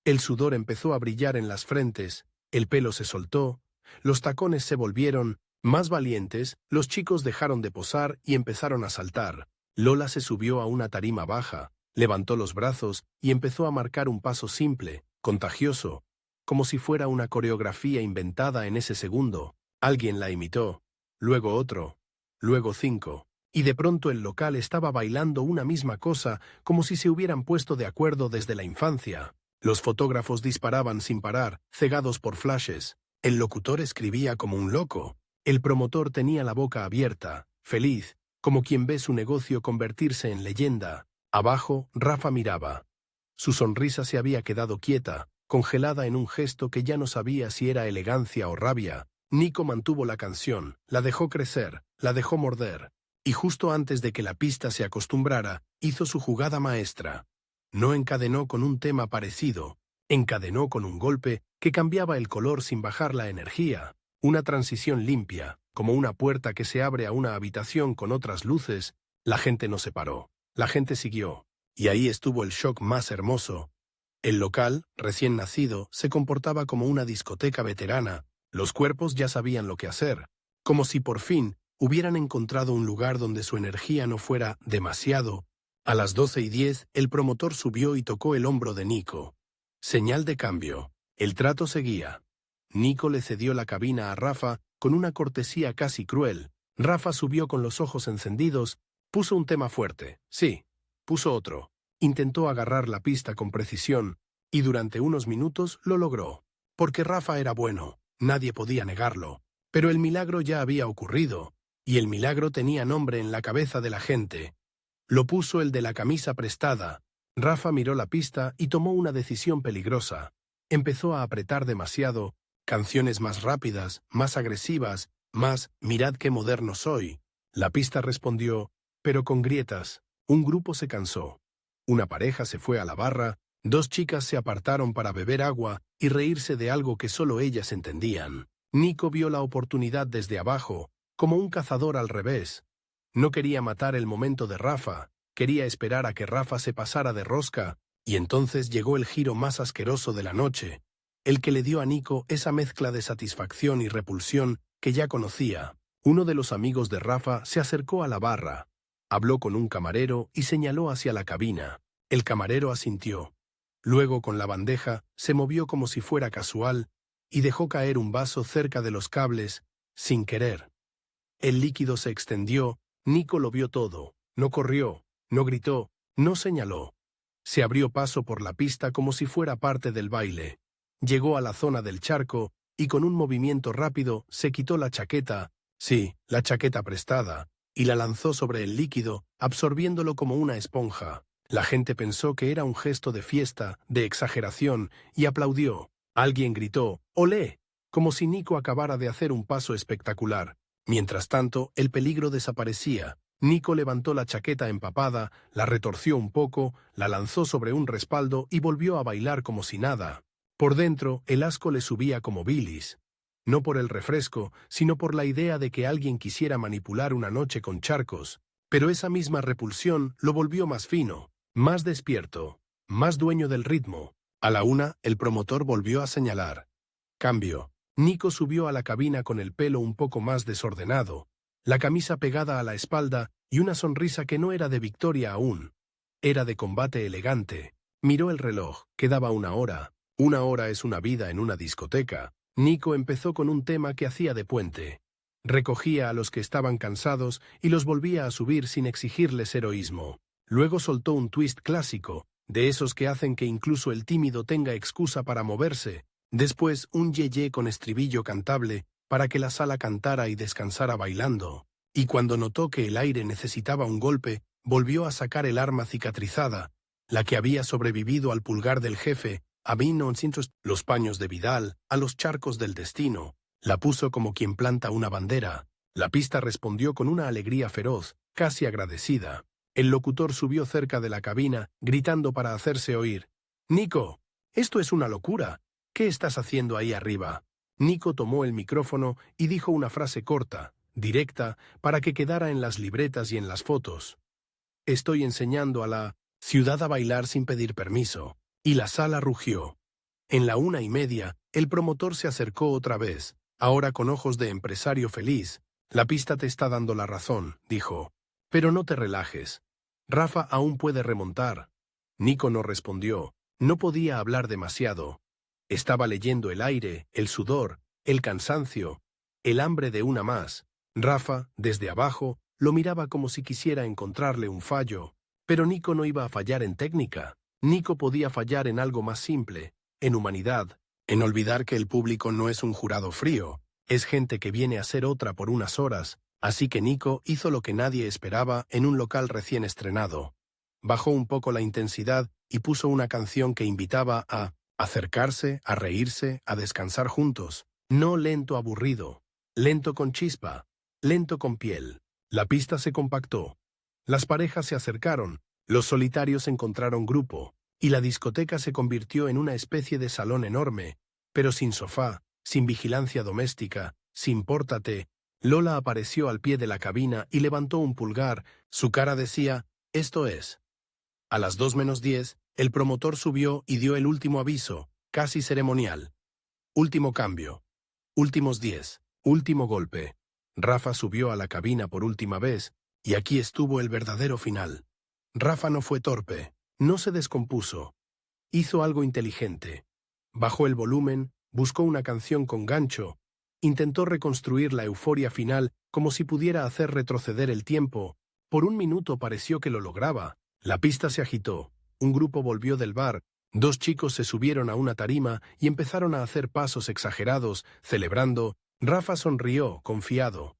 El sudor empezó a brillar en las frentes, el pelo se soltó, los tacones se volvieron más valientes, los chicos dejaron de posar y empezaron a saltar. Lola se subió a una tarima baja, levantó los brazos y empezó a marcar un paso simple, contagioso, como si fuera una coreografía inventada en ese segundo. Alguien la imitó, luego otro, luego 5, y de pronto el local estaba bailando una misma cosa como si se hubieran puesto de acuerdo desde la infancia. Los fotógrafos disparaban sin parar, cegados por flashes. El locutor escribía como un loco. El promotor tenía la boca abierta, feliz, como quien ve su negocio convertirse en leyenda. Abajo, Rafa miraba. Su sonrisa se había quedado quieta, congelada en un gesto que ya no sabía si era elegancia o rabia. Nico mantuvo la canción, la dejó crecer, la dejó morder, y justo antes de que la pista se acostumbrara, hizo su jugada maestra. No encadenó con un tema parecido, encadenó con un golpe que cambiaba el color sin bajar la energía, una transición limpia, como una puerta que se abre a una habitación con otras luces. La gente no se paró, la gente siguió, y ahí estuvo el shock más hermoso. El local, recién nacido, se comportaba como una discoteca veterana, los cuerpos ya sabían lo que hacer, como si por fin hubieran encontrado un lugar donde su energía no fuera demasiado. A las 12:10, el promotor subió y tocó el hombro de Nico. Señal de cambio. El trato seguía. Nico le cedió la cabina a Rafa con una cortesía casi cruel. Rafa subió con los ojos encendidos, puso un tema fuerte. Sí, puso otro. Intentó agarrar la pista con precisión, y durante unos minutos lo logró. Porque Rafa era bueno, nadie podía negarlo. Pero el milagro ya había ocurrido, y el milagro tenía nombre en la cabeza de la gente. Lo puso el de la camisa prestada. Rafa miró la pista y tomó una decisión peligrosa. Empezó a apretar demasiado, canciones más rápidas, más agresivas, más «mirad qué moderno soy». La pista respondió, pero con grietas. Un grupo se cansó. Una pareja se fue a la barra, 2 chicas se apartaron para beber agua y reírse de algo que solo ellas entendían. Nico vio la oportunidad desde abajo, como un cazador al revés. No quería matar el momento de Rafa, quería esperar a que Rafa se pasara de rosca, y entonces llegó el giro más asqueroso de la noche, el que le dio a Nico esa mezcla de satisfacción y repulsión que ya conocía. Uno de los amigos de Rafa se acercó a la barra, habló con un camarero y señaló hacia la cabina. El camarero asintió. Luego, con la bandeja, se movió como si fuera casual y dejó caer un vaso cerca de los cables, sin querer. El líquido se extendió. Nico lo vio todo, no corrió, no gritó, no señaló. Se abrió paso por la pista como si fuera parte del baile. Llegó a la zona del charco y con un movimiento rápido se quitó la chaqueta, sí, la chaqueta prestada, y la lanzó sobre el líquido, absorbiéndolo como una esponja. La gente pensó que era un gesto de fiesta, de exageración, y aplaudió. Alguien gritó «¡Olé!», como si Nico acabara de hacer un paso espectacular. Mientras tanto, el peligro desaparecía. Nico levantó la chaqueta empapada, la retorció un poco, la lanzó sobre un respaldo y volvió a bailar como si nada. Por dentro, el asco le subía como bilis. No por el refresco, sino por la idea de que alguien quisiera manipular una noche con charcos. Pero esa misma repulsión lo volvió más fino, más despierto, más dueño del ritmo. A la 1, el promotor volvió a señalar. Cambio. Nico subió a la cabina con el pelo un poco más desordenado, la camisa pegada a la espalda y una sonrisa que no era de victoria aún. Era de combate elegante. Miró el reloj, quedaba 1 hora. 1 hora es una vida en una discoteca. Nico empezó con un tema que hacía de puente. Recogía a los que estaban cansados y los volvía a subir sin exigirles heroísmo. Luego soltó un twist clásico, de esos que hacen que incluso el tímido tenga excusa para moverse. Después un yeye con estribillo cantable para que la sala cantara y descansara bailando. Y cuando notó que el aire necesitaba un golpe, volvió a sacar el arma cicatrizada, la que había sobrevivido al pulgar del jefe, a 1900, los paños de Vidal, a los charcos del destino. La puso como quien planta una bandera. La pista respondió con una alegría feroz, casi agradecida. El locutor subió cerca de la cabina, gritando para hacerse oír. «Nico, esto es una locura. ¿Qué estás haciendo ahí arriba?» Nico tomó el micrófono y dijo una frase corta, directa, para que quedara en las libretas y en las fotos. «Estoy enseñando a la ciudad a bailar sin pedir permiso». Y la sala rugió. En la 1:30, el promotor se acercó otra vez, ahora con ojos de empresario feliz. «La pista te está dando la razón», dijo. «Pero no te relajes. Rafa aún puede remontar». Nico no respondió. No podía hablar demasiado. Estaba leyendo el aire, el sudor, el cansancio, el hambre de una más. Rafa, desde abajo, lo miraba como si quisiera encontrarle un fallo. Pero Nico no iba a fallar en técnica. Nico podía fallar en algo más simple, en humanidad, en olvidar que el público no es un jurado frío, es gente que viene a ser otra por unas horas, así que Nico hizo lo que nadie esperaba en un local recién estrenado. Bajó un poco la intensidad y puso una canción que invitaba a acercarse, a reírse, a descansar juntos. No lento aburrido, lento con chispa, lento con piel. La pista se compactó. Las parejas se acercaron. Los solitarios encontraron grupo, y la discoteca se convirtió en una especie de salón enorme, pero sin sofá, sin vigilancia doméstica, sin pórtate. Lola apareció al pie de la cabina y levantó un pulgar. Su cara decía, «Esto es». A las 2:10, el promotor subió y dio el último aviso, casi ceremonial. Último cambio. Últimos 10. Último golpe. Rafa subió a la cabina por última vez, y aquí estuvo el verdadero final. Rafa no fue torpe, no se descompuso. Hizo algo inteligente. Bajó el volumen, buscó una canción con gancho, intentó reconstruir la euforia final como si pudiera hacer retroceder el tiempo. Por un minuto pareció que lo lograba. La pista se agitó, un grupo volvió del bar, 2 chicos se subieron a una tarima y empezaron a hacer pasos exagerados, celebrando. Rafa sonrió, confiado.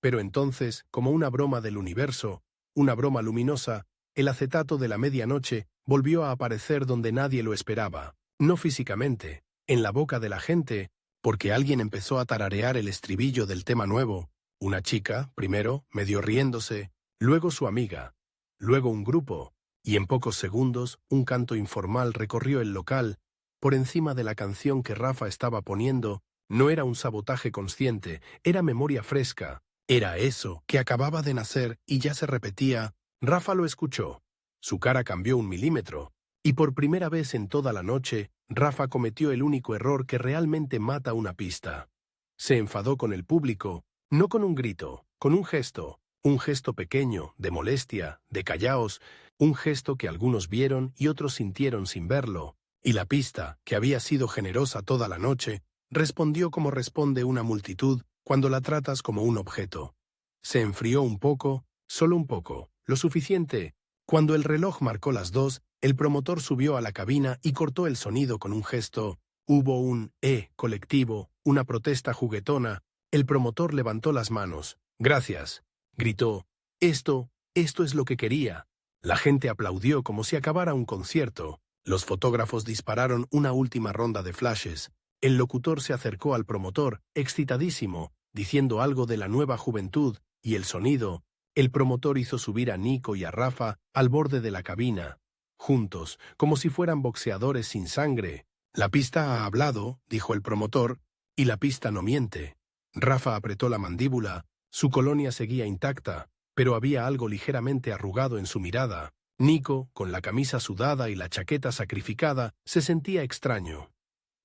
Pero entonces, como una broma del universo, una broma luminosa, el acetato de la medianoche volvió a aparecer donde nadie lo esperaba, no físicamente, en la boca de la gente, porque alguien empezó a tararear el estribillo del tema nuevo. Una chica, primero, medio riéndose, luego su amiga, luego un grupo, y en pocos segundos un canto informal recorrió el local. Por encima de la canción que Rafa estaba poniendo, no era un sabotaje consciente, era memoria fresca, era eso que acababa de nacer y ya se repetía. Rafa lo escuchó. Su cara cambió 1 milímetro, y por primera vez en toda la noche, Rafa cometió el único error que realmente mata una pista. Se enfadó con el público, no con un grito, con un gesto pequeño, de molestia, de callaos, un gesto que algunos vieron y otros sintieron sin verlo, y la pista, que había sido generosa toda la noche, respondió como responde una multitud cuando la tratas como un objeto. Se enfrió un poco, solo un poco. Lo suficiente. Cuando el reloj marcó las 2, el promotor subió a la cabina y cortó el sonido con un gesto. Hubo un colectivo, una protesta juguetona. El promotor levantó las manos. «Gracias», gritó. Esto es lo que quería». La gente aplaudió como si acabara un concierto. Los fotógrafos dispararon una última ronda de flashes. El locutor se acercó al promotor, excitadísimo, diciendo algo de la nueva juventud, y el sonido. El promotor hizo subir a Nico y a Rafa al borde de la cabina, juntos, como si fueran boxeadores sin sangre. «La pista ha hablado», dijo el promotor, «y la pista no miente». Rafa apretó la mandíbula. Su colonia seguía intacta, pero había algo ligeramente arrugado en su mirada. Nico, con la camisa sudada y la chaqueta sacrificada, se sentía extraño.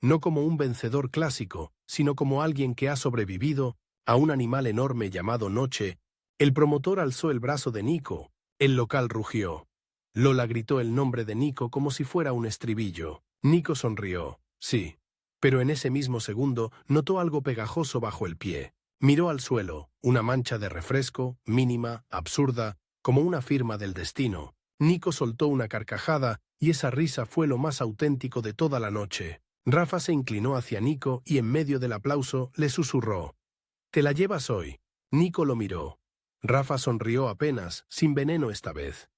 No como un vencedor clásico, sino como alguien que ha sobrevivido a un animal enorme llamado Noche. El promotor alzó el brazo de Nico. El local rugió. Lola gritó el nombre de Nico como si fuera un estribillo. Nico sonrió. Sí. Pero en ese mismo segundo notó algo pegajoso bajo el pie. Miró al suelo, una mancha de refresco, mínima, absurda, como una firma del destino. Nico soltó una carcajada y esa risa fue lo más auténtico de toda la noche. Rafa se inclinó hacia Nico y en medio del aplauso le susurró. «¿Te la llevas hoy?» Nico lo miró. Rafa sonrió apenas, sin veneno esta vez.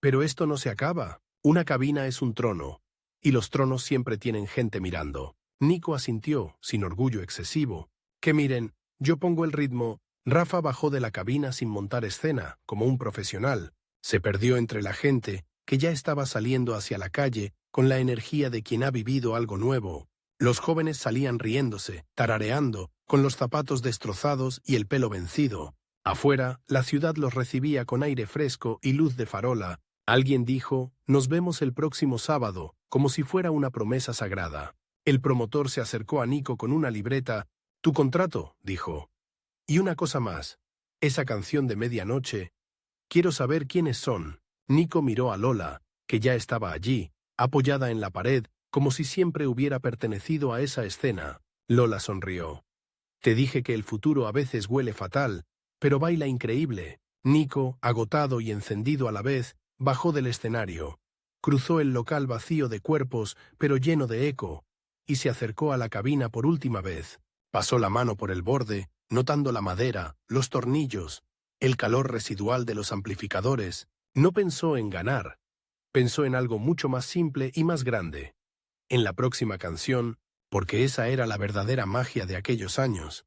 «Pero esto no se acaba. Una cabina es un trono. Y los tronos siempre tienen gente mirando». Nico asintió, sin orgullo excesivo. «Que miren, yo pongo el ritmo». Rafa bajó de la cabina sin montar escena, como un profesional. Se perdió entre la gente, que ya estaba saliendo hacia la calle, con la energía de quien ha vivido algo nuevo. Los jóvenes salían riéndose, tarareando, con los zapatos destrozados y el pelo vencido. Afuera, la ciudad los recibía con aire fresco y luz de farola. Alguien dijo, «Nos vemos el próximo sábado», como si fuera una promesa sagrada. El promotor se acercó a Nico con una libreta. «Tu contrato», dijo. «Y una cosa más. Esa canción de medianoche. Quiero saber quiénes son». Nico miró a Lola, que ya estaba allí, apoyada en la pared, como si siempre hubiera pertenecido a esa escena. Lola sonrió. «Te dije que el futuro a veces huele fatal, pero baila increíble». Nico, agotado y encendido a la vez, bajó del escenario. Cruzó el local vacío de cuerpos, pero lleno de eco, y se acercó a la cabina por última vez. Pasó la mano por el borde, notando la madera, los tornillos, el calor residual de los amplificadores. No pensó en ganar. Pensó en algo mucho más simple y más grande. En la próxima canción, porque esa era la verdadera magia de aquellos años.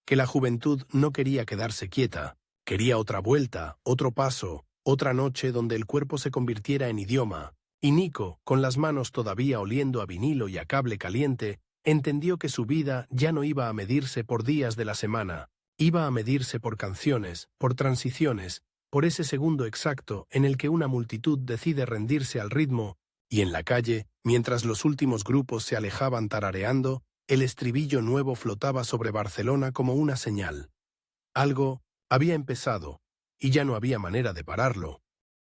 Que la juventud no quería quedarse quieta. Quería otra vuelta, otro paso, otra noche donde el cuerpo se convirtiera en idioma. Y Nico, con las manos todavía oliendo a vinilo y a cable caliente, entendió que su vida ya no iba a medirse por días de la semana. Iba a medirse por canciones, por transiciones, por ese segundo exacto en el que una multitud decide rendirse al ritmo, y en la calle, mientras los últimos grupos se alejaban tarareando, el estribillo nuevo flotaba sobre Barcelona como una señal. Algo había empezado, y ya no había manera de pararlo.